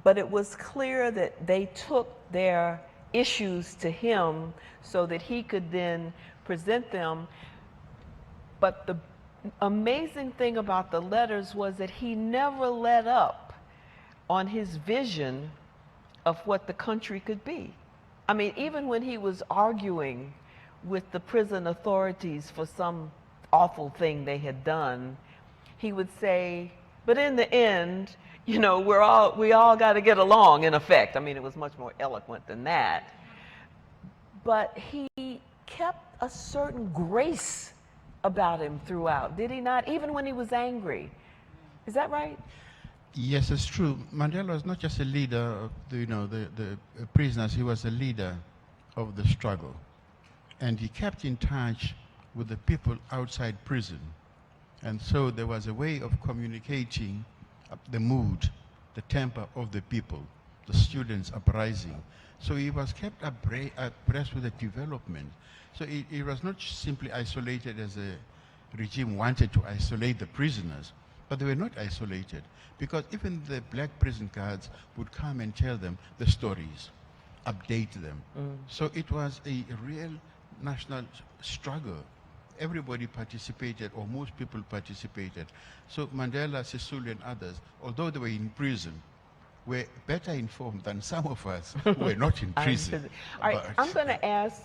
but it was clear that they took their issues to him so that he could then present them. But the amazing thing about the letters was that he never let up on his vision of what the country could be. I mean, even when he was arguing with the prison authorities for some awful thing they had done, he would say, but in the end, you know, we all got to get along, in effect. I mean, it was much more eloquent than that. But he kept a certain grace about him throughout, did he not? Even when he was angry. Is that right? Yes, it's true. Mandela was not just a leader of the prisoners, he was a leader of the struggle. And he kept in touch with the people outside prison. And so there was a way of communicating the mood, the temper of the people, the students uprising. So he was kept abreast with the development. So it was not simply isolated as a regime wanted to isolate the prisoners, but they were not isolated, because even the black prison guards would come and tell them the stories, update them. So it was a real national struggle. Everybody participated, or most people participated. So Mandela, Sisulu, and others, although they were in prison, were better informed than some of us who were not in prison. All right, I'm going to ask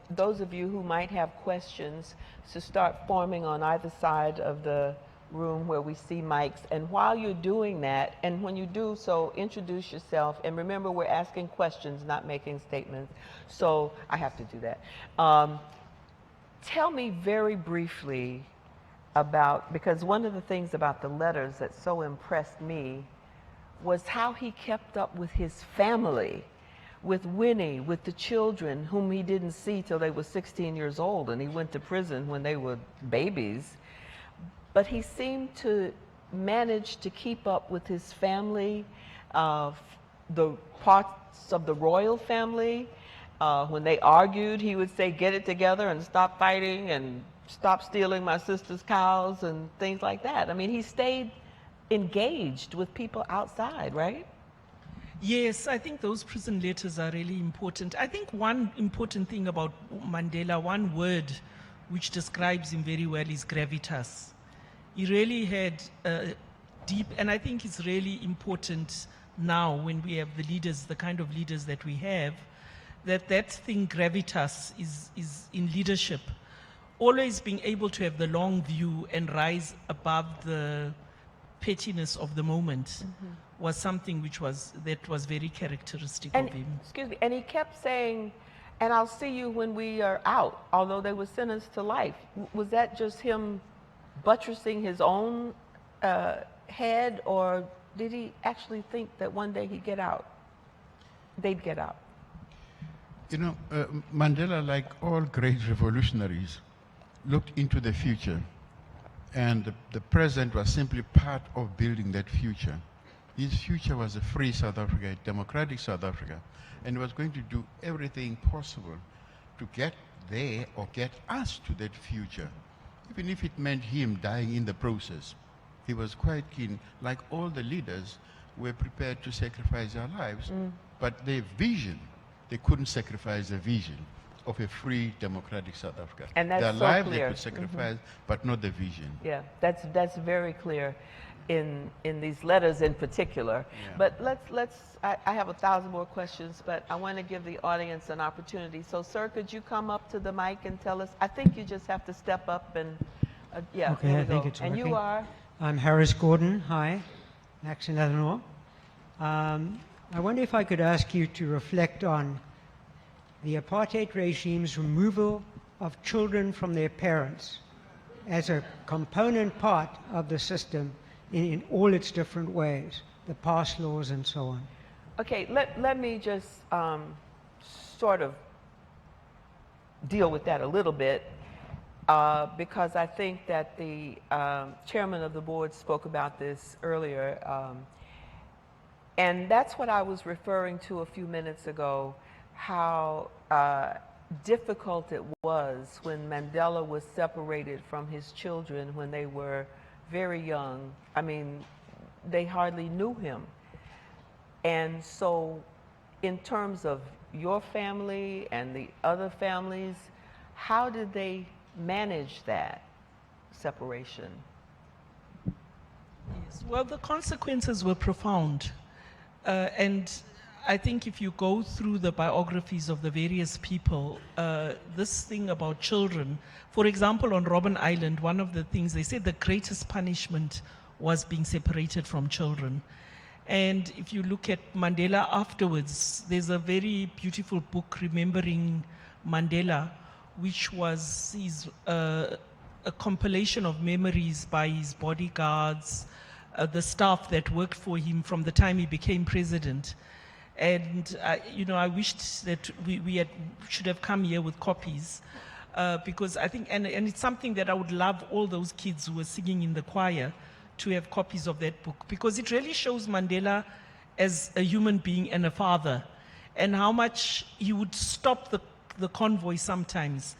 those of you who might have questions to start forming on either side of the room where we see mics. And while you're doing that, and when you do so, introduce yourself. And remember, we're asking questions, not making statements. So I have to do that. Tell me very briefly about, because one of the things about the letters that so impressed me was how he kept up with his family, with Winnie, with the children whom he didn't see till they were 16 years old, and he went to prison when they were babies. But he seemed to manage to keep up with his family, the parts of the royal family. When they argued, he would say, get it together and stop fighting and stop stealing my sister's cows and things like that. I mean, he stayed engaged with people outside, right? Yes, I think those prison letters are really important. I think one important thing about Mandela, one word which describes him very well, is gravitas. He really had deep, and I think it's really important now when we have the leaders, the kind of leaders that we have, that thing, gravitas, is in leadership. Always being able to have the long view and rise above the pettiness of the moment was something that was very characteristic And, of him. excuse me, and he kept saying, and I'll see you when we are out, although they were sentenced to life. Was that just him buttressing his own head, or did he actually think that one day he'd get out? They'd get out. You know, Mandela, like all great revolutionaries, looked into the future, and the present was simply part of building that future. His future was a free South Africa, a democratic South Africa, and he was going to do everything possible to get there or get us to that future, even if it meant him dying in the process. He was quite keen, like all the leaders, were prepared to sacrifice their lives, but their vision, they couldn't sacrifice the vision of a free democratic South Africa. And that's their so lives clear. they could sacrifice, but not the vision. Yeah, that's very clear in these letters in particular. Yeah. But I have 1,000 more questions, but I want to give the audience an opportunity. So, sir, could you come up to the mic and tell us? I think you just have to step up and, yeah, Okay, here we I think go. it's And you working. are? I'm Harris Gordon. Hi, Max and Elinor. I wonder if I could ask you to reflect on the apartheid regime's removal of children from their parents as a component part of the system in all its different ways, the pass laws and so on. Okay, let me just sort of deal with that a little bit, because I think that the chairman of the board spoke about this earlier, and that's what I was referring to a few minutes ago, how difficult it was when Mandela was separated from his children when they were very young. I mean, they hardly knew him. And so in terms of your family and the other families, how did they manage that separation? Yes, well, the consequences were profound. And I think if you go through the biographies of the various people, this thing about children, for example, on Robben Island, one of the things they said the greatest punishment was being separated from children. And if you look at Mandela afterwards, there's a very beautiful book, Remembering Mandela, which was a compilation of memories by his bodyguards, the staff that worked for him from the time he became president. And I wished that we should have come here with copies, because I think, and it's something that I would love all those kids who were singing in the choir to have copies of that book, because it really shows Mandela as a human being and a father, and how much he would stop the convoy sometimes,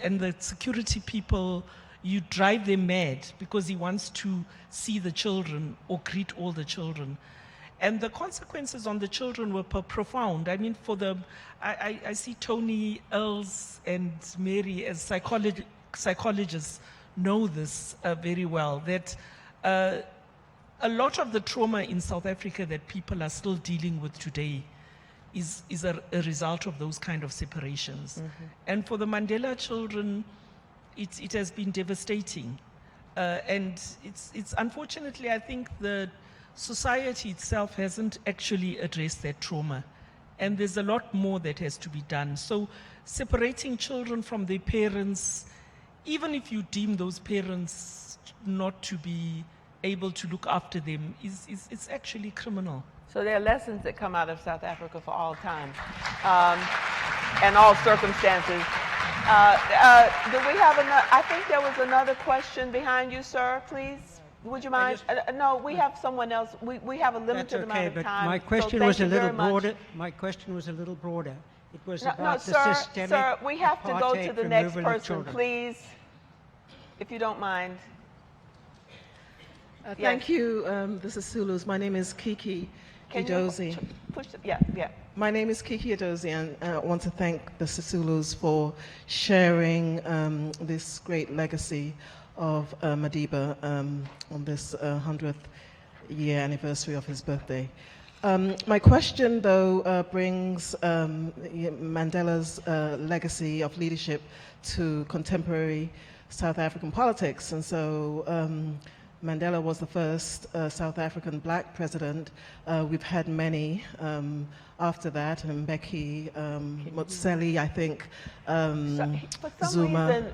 and the security people, you drive them mad because he wants to see the children or greet all the children. And the consequences on the children were profound. I mean, I see Tony, Earls, and Mary as psychologists know this very well, that a lot of the trauma in South Africa that people are still dealing with today is a result of those kind of separations. And for the Mandela children, it has been devastating. And it's unfortunately, I think the society itself hasn't actually addressed that trauma. And there's a lot more that has to be done. So separating children from their parents, even if you deem those parents not to be able to look after them, it's actually criminal. So there are lessons that come out of South Africa for all time and all circumstances. Do we have another? I think there was another question behind you, sir, please. Would you mind? No, we have someone else. We have a limited amount of time. My question was a little broader. My question was a little broader. It was about the systemic sir, we have to go to the next removal of person, children. please, if you don't mind. Thank you, the Sisulus. My name is Kiki Edozie. My name is Kiki Edozie, and I want to thank the Sisulus for sharing this great legacy of Madiba on this 100th year anniversary of his birthday. My question, though, brings Mandela's legacy of leadership to contemporary South African politics. And so Mandela was the first South African black president. We've had many after that, and Mbeki, Motsheli, I think, For some Zuma. reason,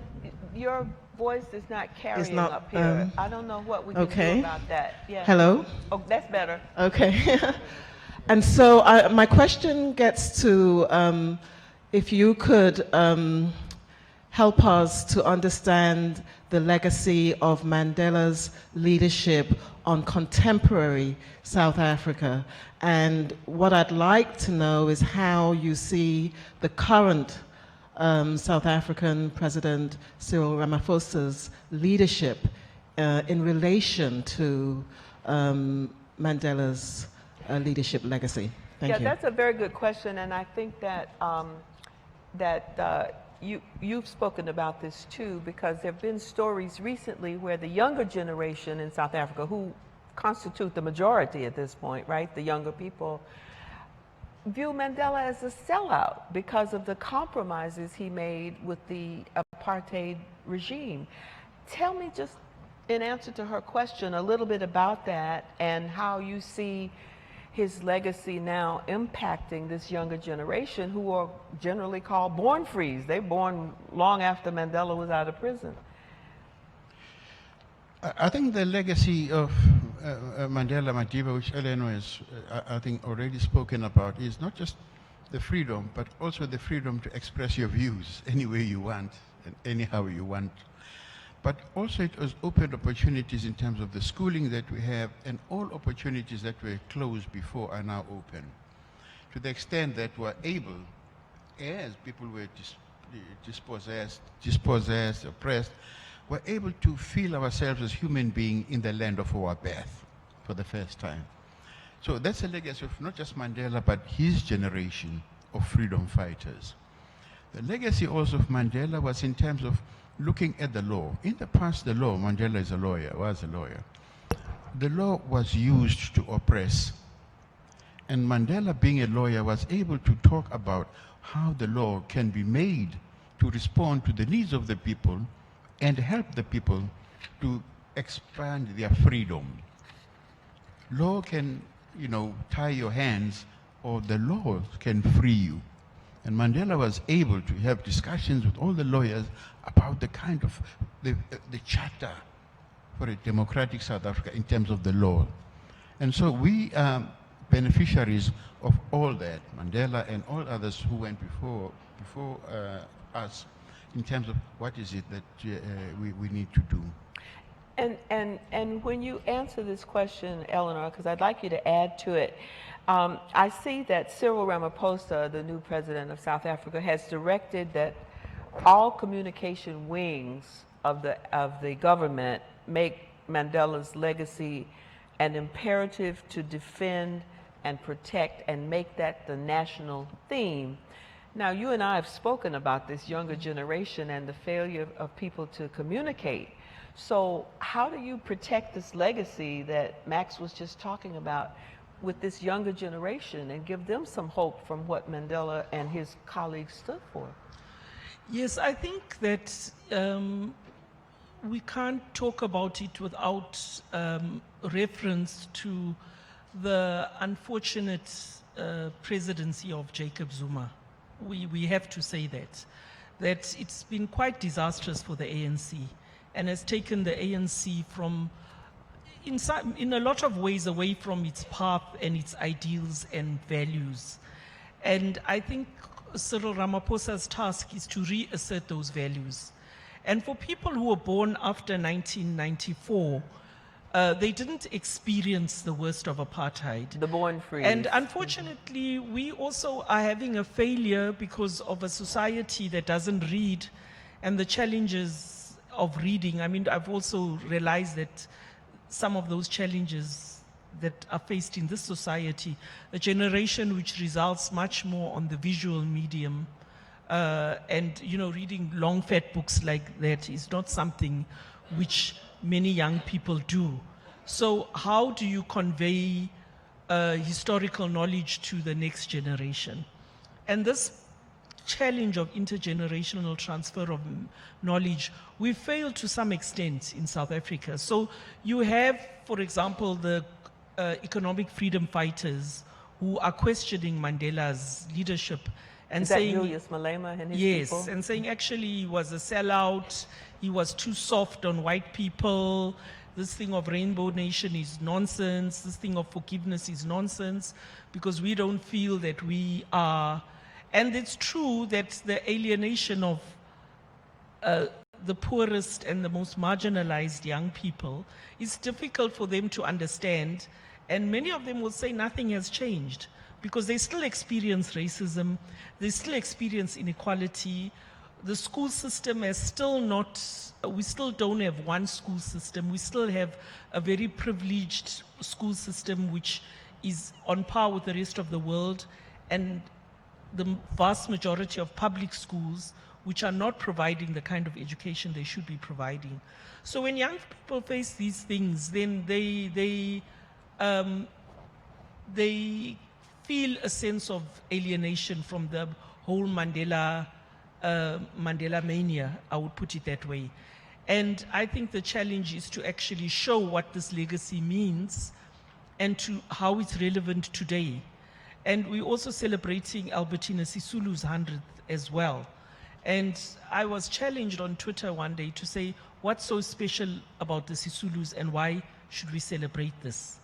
your voice is not carrying up here. I don't know what we can do about that. Yeah. Hello? Oh, that's better. Okay. And so my question gets to if you could help us to understand the legacy of Mandela's leadership on contemporary South Africa. And what I'd like to know is how you see the current South African President Cyril Ramaphosa's leadership in relation to Mandela's leadership legacy. Thank you. That's a very good question, and I think that you've spoken about this too, because there have been stories recently where the younger generation in South Africa, who constitute the majority at this point, right, the younger people, view Mandela as a sellout because of the compromises he made with the apartheid regime. Tell me, just in answer to her question, a little bit about that and how you see his legacy now impacting this younger generation, who are generally called born frees. They're born long after Mandela was out of prison. I think the legacy of Mandela Madiba, which Elinor has, I think, already spoken about, is not just the freedom, but also the freedom to express your views any way you want and anyhow you want. But also it has opened opportunities in terms of the schooling that we have, and all opportunities that were closed before are now open. To the extent that we're able, as people were dispossessed, oppressed, we're able to feel ourselves as human beings in the land of our birth for the first time. So that's a legacy of not just Mandela, but his generation of freedom fighters. The legacy also of Mandela was in terms of looking at the law. In the past, the law, Mandela is a lawyer, was a lawyer. The law was used to oppress. And Mandela, being a lawyer, was able to talk about how the law can be made to respond to the needs of the people and help the people to expand their freedom. Law can, tie your hands, or the law can free you. And Mandela was able to have discussions with all the lawyers about the kind of the charter for a democratic South Africa in terms of the law. And so we are beneficiaries of all that, Mandela and all others who went before us, in terms of what is it that we need to do. And when you answer this question, Elinor, because I'd like you to add to it, I see that Cyril Ramaphosa, the new president of South Africa, has directed that all communication wings of the government make Mandela's legacy an imperative to defend and protect and make that the national theme. Now, you and I have spoken about this younger generation and the failure of people to communicate. So how do you protect this legacy that Max was just talking about with this younger generation and give them some hope from what Mandela and his colleagues stood for? Yes, I think that we can't talk about it without reference to the unfortunate presidency of Jacob Zuma. We have to say that it's been quite disastrous for the ANC and has taken the ANC from, in a lot of ways, away from its path and its ideals and values. And I think Cyril Ramaphosa's task is to reassert those values. And for people who were born after 1994, they didn't experience the worst of apartheid. The born free. And unfortunately, we also are having a failure because of a society that doesn't read and the challenges of reading. I mean, I've also realized that some of those challenges that are faced in this society, a generation which results much more on the visual medium, and reading long fat books like that is not something which many young people do. So how do you convey historical knowledge to the next generation. And this challenge of intergenerational transfer of knowledge, we failed to some extent in South Africa. So you have, for example, the economic freedom fighters who are questioning Mandela's leadership and Is saying, that Julius Malema and his yes, people? and saying actually he was a sellout, he was too soft on white people, this thing of Rainbow Nation is nonsense, this thing of forgiveness is nonsense, because we don't feel that we are. And it's true that the alienation of the poorest and the most marginalized young people is difficult for them to understand. And many of them will say nothing has changed because they still experience racism, they still experience inequality. The school system is still not, we still don't have one school system. We still have a very privileged school system which is on par with the rest of the world. And the vast majority of public schools which are not providing the kind of education they should be providing. So when young people face these things, then they feel a sense of alienation from the whole Mandela mania, I would put it that way. And I think the challenge is to actually show what this legacy means and to how it's relevant today. And we're also celebrating Albertina Sisulu's 100th as well. And I was challenged on Twitter one day to say, what's so special about the Sisulus and why should we celebrate this?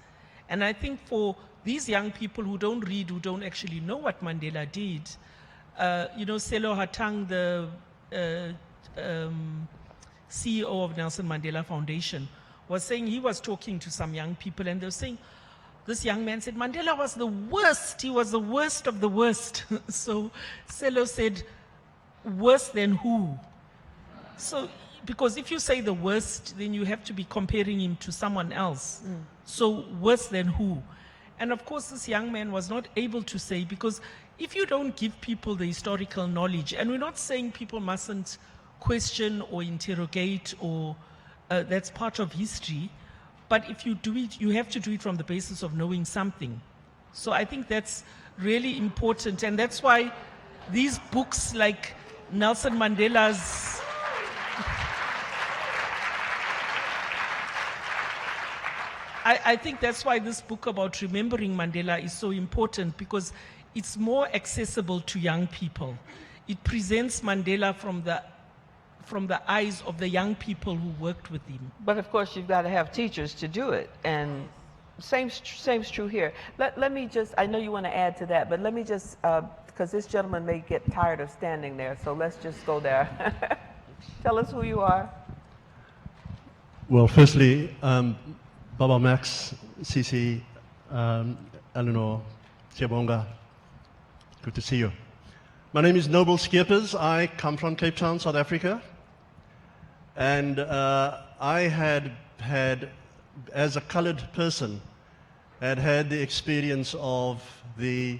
And I think for these young people who don't read, who don't actually know what Mandela did, you know, Selo Hatang, the CEO of Nelson Mandela Foundation, was saying he was talking to some young people and they were saying, this young man said, Mandela was the worst. He was the worst of the worst. So Selo said, worse than who? So, because if you say the worst, then you have to be comparing him to someone else. So worse than who? And of course, this young man was not able to say, because if you don't give people the historical knowledge, and we're not saying people mustn't question or interrogate, or that's part of history, but if you do it, you have to do it from the basis of knowing something. So I think that's really important, and that's why these books like Nelson Mandela's I think that's why this book about remembering Mandela is so important, because it's more accessible to young people. It presents Mandela from the eyes of the young people who worked with him. But of course, you've got to have teachers to do it, and same's true here. Let me just, I know you want to add to that, but let me just, because this gentleman may get tired of standing there, so let's just go there. Tell us who you are. Well, firstly, Baba Max, Sisi, Elinor, Siyabonga, good to see you. My name is Noble Skeepers. I come from Cape Town, South Africa. And I had, as a colored person, had the experience of the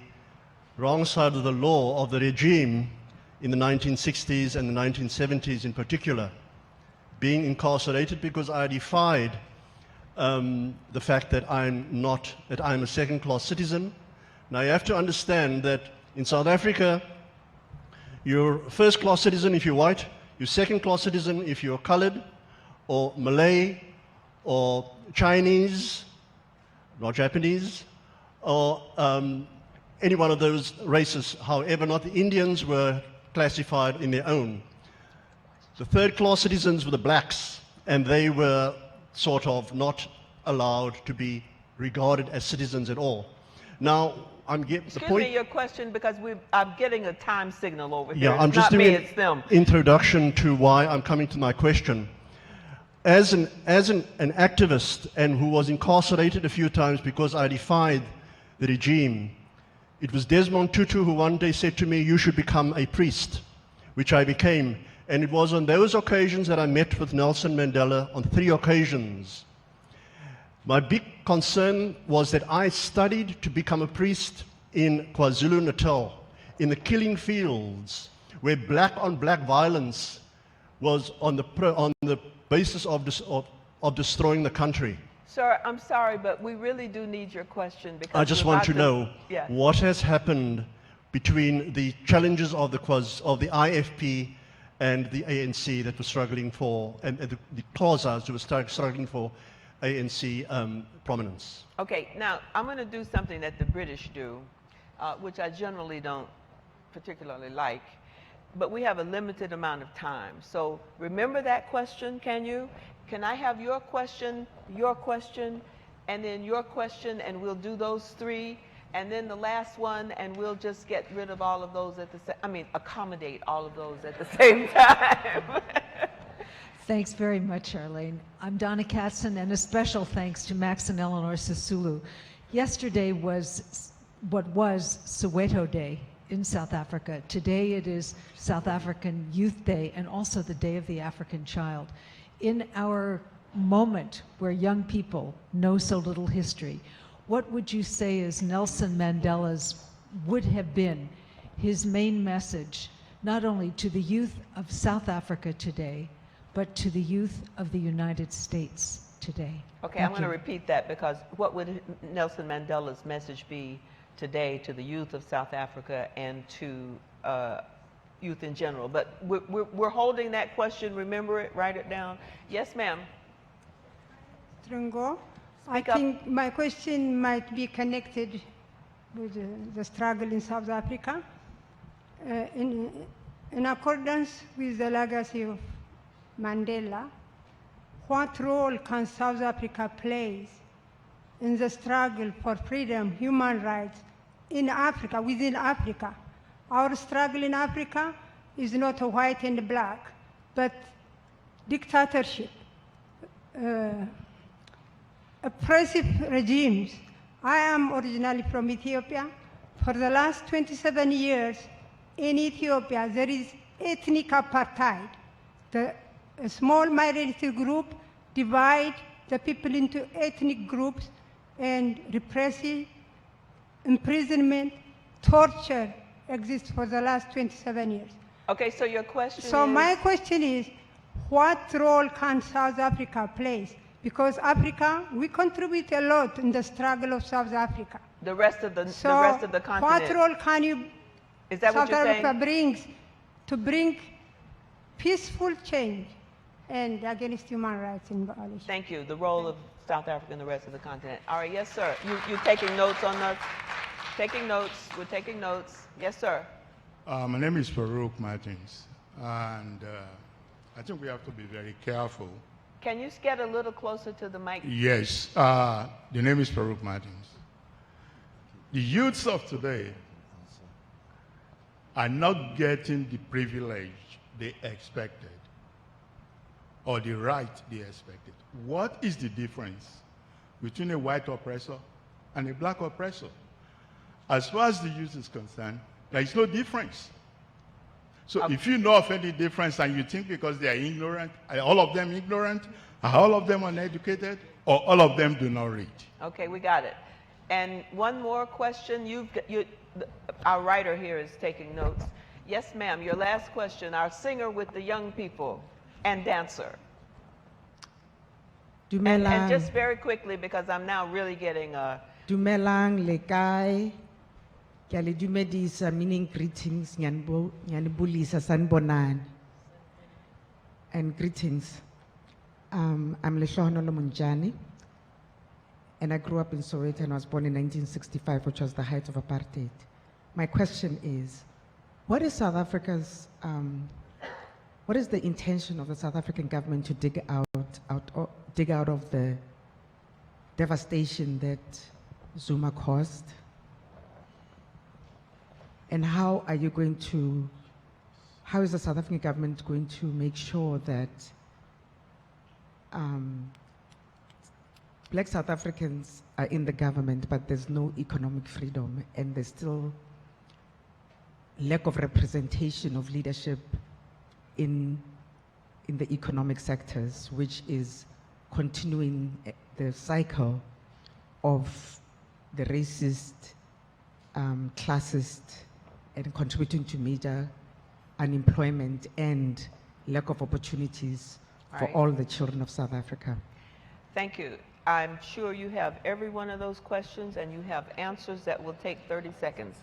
wrong side of the law of the regime in the 1960s and the 1970s in particular, being incarcerated because I defied the fact that I'm a second-class citizen. Now you have to understand that in South Africa, you're first-class citizen if you're white, you're second-class citizen if you're colored, or Malay, or Chinese, not Japanese, or any one of those races. However, not the Indians were classified in their own. The third-class citizens were the blacks, and they were sort of not allowed to be regarded as citizens at all. Now, Excuse me, your question, because I'm getting a time signal over here. Yeah, I'm it's just not doing me, an it's them. introduction to why I'm coming to my question. As an activist and who was incarcerated a few times because I defied the regime, it was Desmond Tutu who one day said to me, you should become a priest, which I became. And it was on those occasions that I met with Nelson Mandela on 3 occasions. My big concern was that I studied to become a priest in KwaZulu-Natal, in the killing fields, where black-on-black violence was on the basis of destroying the country. Sir, I'm sorry, but we really do need your question because I just we're want about to know yeah. what has happened between the challenges of the IFP and the ANC that were struggling for, and the Xhosas who were struggling for ANC prominence. Okay, now I'm going to do something that the British do, which I generally don't particularly like, but we have a limited amount of time. So remember that question, can you? Can I have your question, and then your question, and we'll do those three, and then the last one, and we'll just get rid of all of those at the same, accommodate all of those at the same time. Thanks very much, Charlayne. I'm Donna Katzen, and a special thanks to Max and Elinor Sisulu. Yesterday was what was Soweto Day in South Africa. Today it is South African Youth Day and also the Day of the African Child. In our moment where young people know so little history, what would you say is Nelson Mandela's would have been his main message, not only to the youth of South Africa today, but to the youth of the United States today? Okay, I'm going to repeat that because what would Nelson Mandela's message be today to the youth of South Africa and to youth in general? But we're holding that question. Remember it, write it down. Yes, ma'am. Trungo, I think my question might be connected with the struggle in South Africa. In accordance with the legacy of Mandela, what role can South Africa play in the struggle for freedom, human rights in Africa, within Africa? Our struggle in Africa is not a white and black, but dictatorship, oppressive regimes. I am originally from Ethiopia. For the last 27 years in Ethiopia, there is ethnic apartheid. A small minority group divide the people into ethnic groups, and repressive imprisonment, torture exists for the last 27 years. Okay, so your question So is... my question is, what role can South Africa play? Because Africa, we contribute a lot in the struggle of South Africa. The rest of the continent. What role can you, is that South what you're Africa saying? brings to bring peaceful change and against human rights in violation? Thank you. The role of South Africa and the rest of the continent. All right, yes, sir. You taking notes on us? Taking notes. We're taking notes. Yes, sir. My name is Farouk Martins, and I think we have to be very careful. Can you get a little closer to the mic? Yes, the name is Farouk Martins. The youths of today are not getting the privilege they expected or the right they expected. What is the difference between a white oppressor and a black oppressor? As far as the youth is concerned, there is no difference. So if you know of any difference and you think because they are ignorant, are all of them ignorant, are all of them uneducated, or all of them do not read? Okay, we got it. And one more question. Our writer here is taking notes. Yes, ma'am, your last question. Our singer with the young people and dancer. And just very quickly, because I'm now really getting Dumelang le kae? Ke a le dumedisa, meaning greetings, nyanibulisa sanibonani. And greetings. I'm Lehlohonolo Munjani, and I grew up in Soweto and I was born in 1965, which was the height of apartheid. My question is, what is South Africa's, what is the intention of the South African government to dig out of the devastation that Zuma caused? And how are you going to, how is the South African government going to make sure that Black South Africans are in the government, but there's no economic freedom, and there's still lack of representation of leadership in the economic sectors, which is continuing the cycle of the racist, classist, and contributing to major unemployment and lack of opportunities for all the children of South Africa? Thank you. I'm sure you have every one of those questions and you have answers that will take 30 seconds.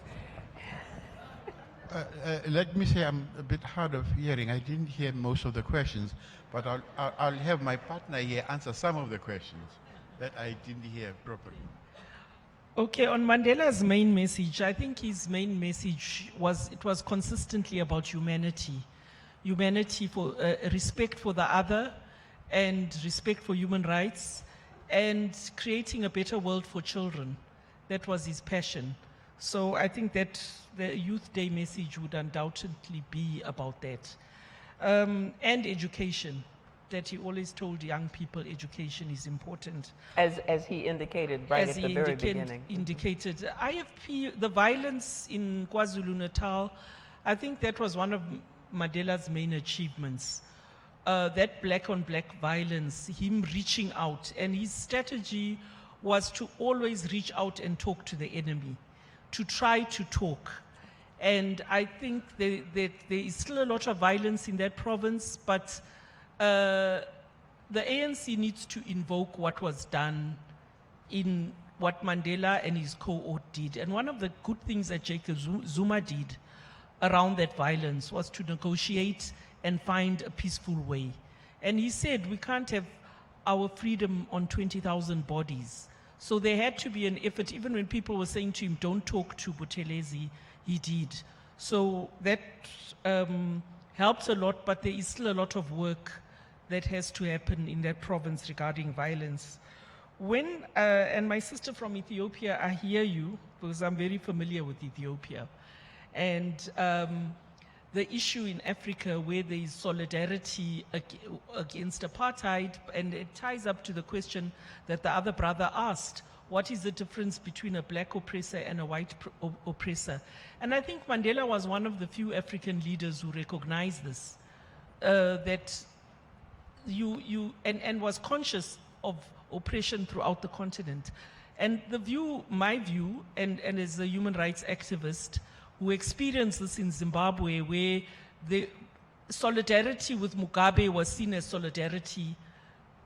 Let me say I'm a bit hard of hearing. I didn't hear most of the questions, but I'll have my partner here answer some of the questions that I didn't hear properly. Okay, on Mandela's main message, I think his main message was consistently about humanity. Humanity for respect for the other and respect for human rights and creating a better world for children. That was his passion. So I think that the Youth Day message would undoubtedly be about that. And education, that he always told young people education is important. As he indicated right at the very beginning. Indicated. IFP, the violence in KwaZulu-Natal, I think that was one of Mandela's main achievements. That black on black violence, him reaching out, and his strategy was to always reach out and talk to the enemy, to try to talk. And I think that there is still a lot of violence in that province, but the ANC needs to invoke what was done in what Mandela and his cohort did. And one of the good things that Jacob Zuma did around that violence was to negotiate and find a peaceful way. And he said, we can't have our freedom on 20,000 bodies. So there had to be an effort, even when people were saying to him, don't talk to Buthelezi, he did. So that helps a lot, but there is still a lot of work that has to happen in that province regarding violence. When, and my sister from Ethiopia, I hear you, because I'm very familiar with Ethiopia. And the issue in Africa where there is solidarity against apartheid, and it ties up to the question that the other brother asked, what is the difference between a black oppressor and a white oppressor? And I think Mandela was one of the few African leaders who recognized this, that and was conscious of oppression throughout the continent. And the view, my view, and as a human rights activist, who experienced this in Zimbabwe, where the solidarity with Mugabe was seen as solidarity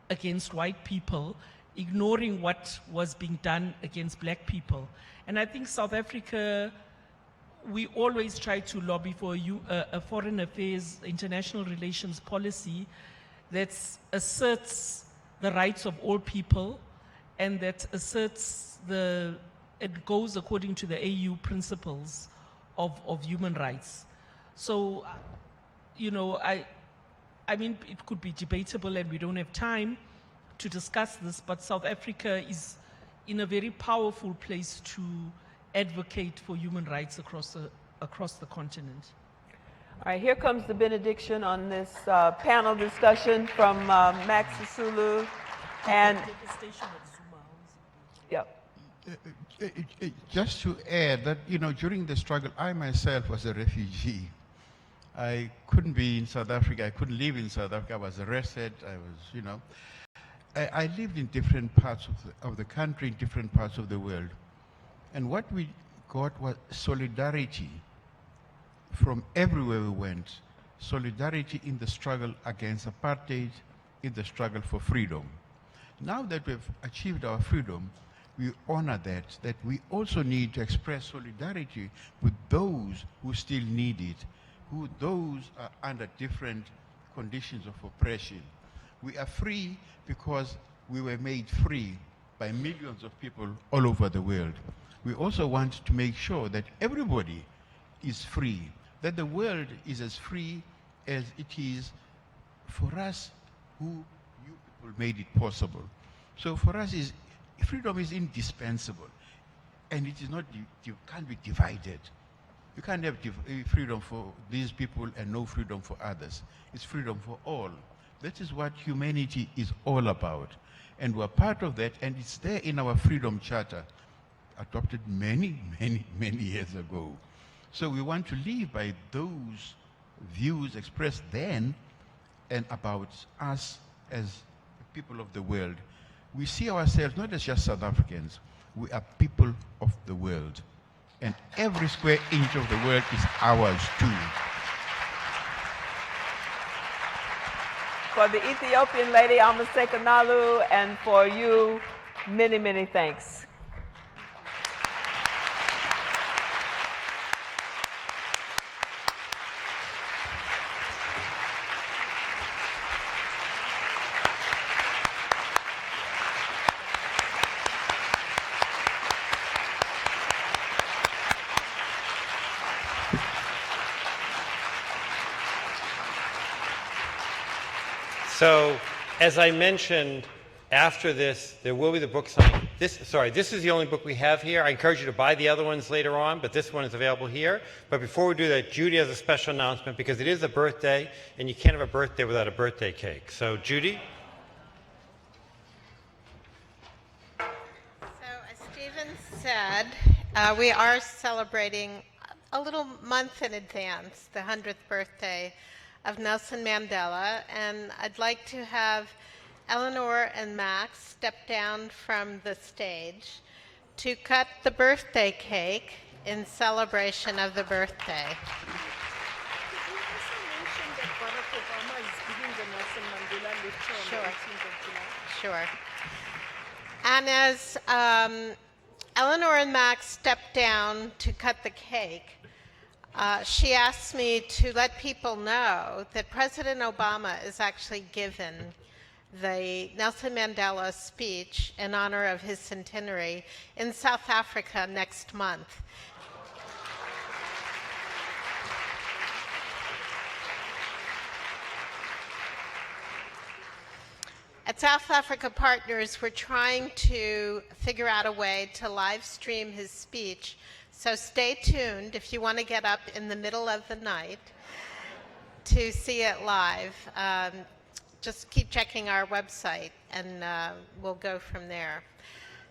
against white people, ignoring what was being done against black people. And I think South Africa, we always try to lobby for a foreign affairs, international relations policy that asserts the rights of all people and that asserts it goes according to the AU principles of human rights. So, you know, I mean, it could be debatable and we don't have time to discuss this, but South Africa is in a very powerful place to advocate for human rights across the continent. All right, here comes the benediction on this panel discussion from Max Sisulu. And yep. Just to add that, you know, during the struggle, I myself was a refugee. I couldn't be in South Africa. I couldn't live in South Africa. I was arrested. I was, you know. I lived in different parts of the country, in different parts of the world. And what we got was solidarity from everywhere we went. Solidarity in the struggle against apartheid, in the struggle for freedom. Now that we've achieved our freedom, we honor that we also need to express solidarity with those who still need it, those are under different conditions of oppression. We are free because we were made free by millions of people all over the world. We also want to make sure that everybody is free, that the world is as free as it is for us who you people made it possible. So for us, freedom is indispensable, and it is not, you can't be divided. You can't have freedom for these people and no freedom for others. It's freedom for all. That is what humanity is all about. And we're part of that, and it's there in our Freedom Charter, adopted many, many, many years ago. So we want to live by those views expressed then and about us as people of the world. We see ourselves not as just South Africans, we are people of the world. And every square inch of the world is ours too. For the Ethiopian lady, Amasekanalu, and for you, many, many thanks. So, as I mentioned, after this, there will be the book signing. This is the only book we have here. I encourage you to buy the other ones later on, but this one is available here. But before we do that, Judy has a special announcement because it is a birthday, and you can't have a birthday without a birthday cake. So, Judy? So, as Stephen said, we are celebrating a little month in advance, the 100th birthday of Nelson Mandela, and I'd like to have Elinor and Max step down from the stage to cut the birthday cake in celebration of the birthday. Sure. And as Elinor and Max step down to cut the cake, she asked me to let people know that President Obama is actually given the Nelson Mandela speech in honor of his centenary in South Africa next month. At South Africa Partners, we're trying to figure out a way to live stream his speech. So stay tuned if you want to get up in the middle of the night to see it live. Just keep checking our website and we'll go from there.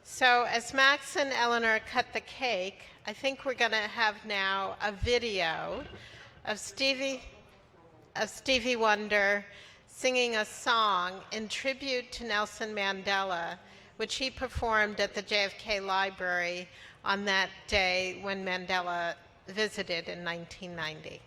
So as Max and Elinor cut the cake, I think we're going to have now a video of Stevie Wonder singing a song in tribute to Nelson Mandela, which he performed at the JFK Library on that day when Mandela visited in 1990.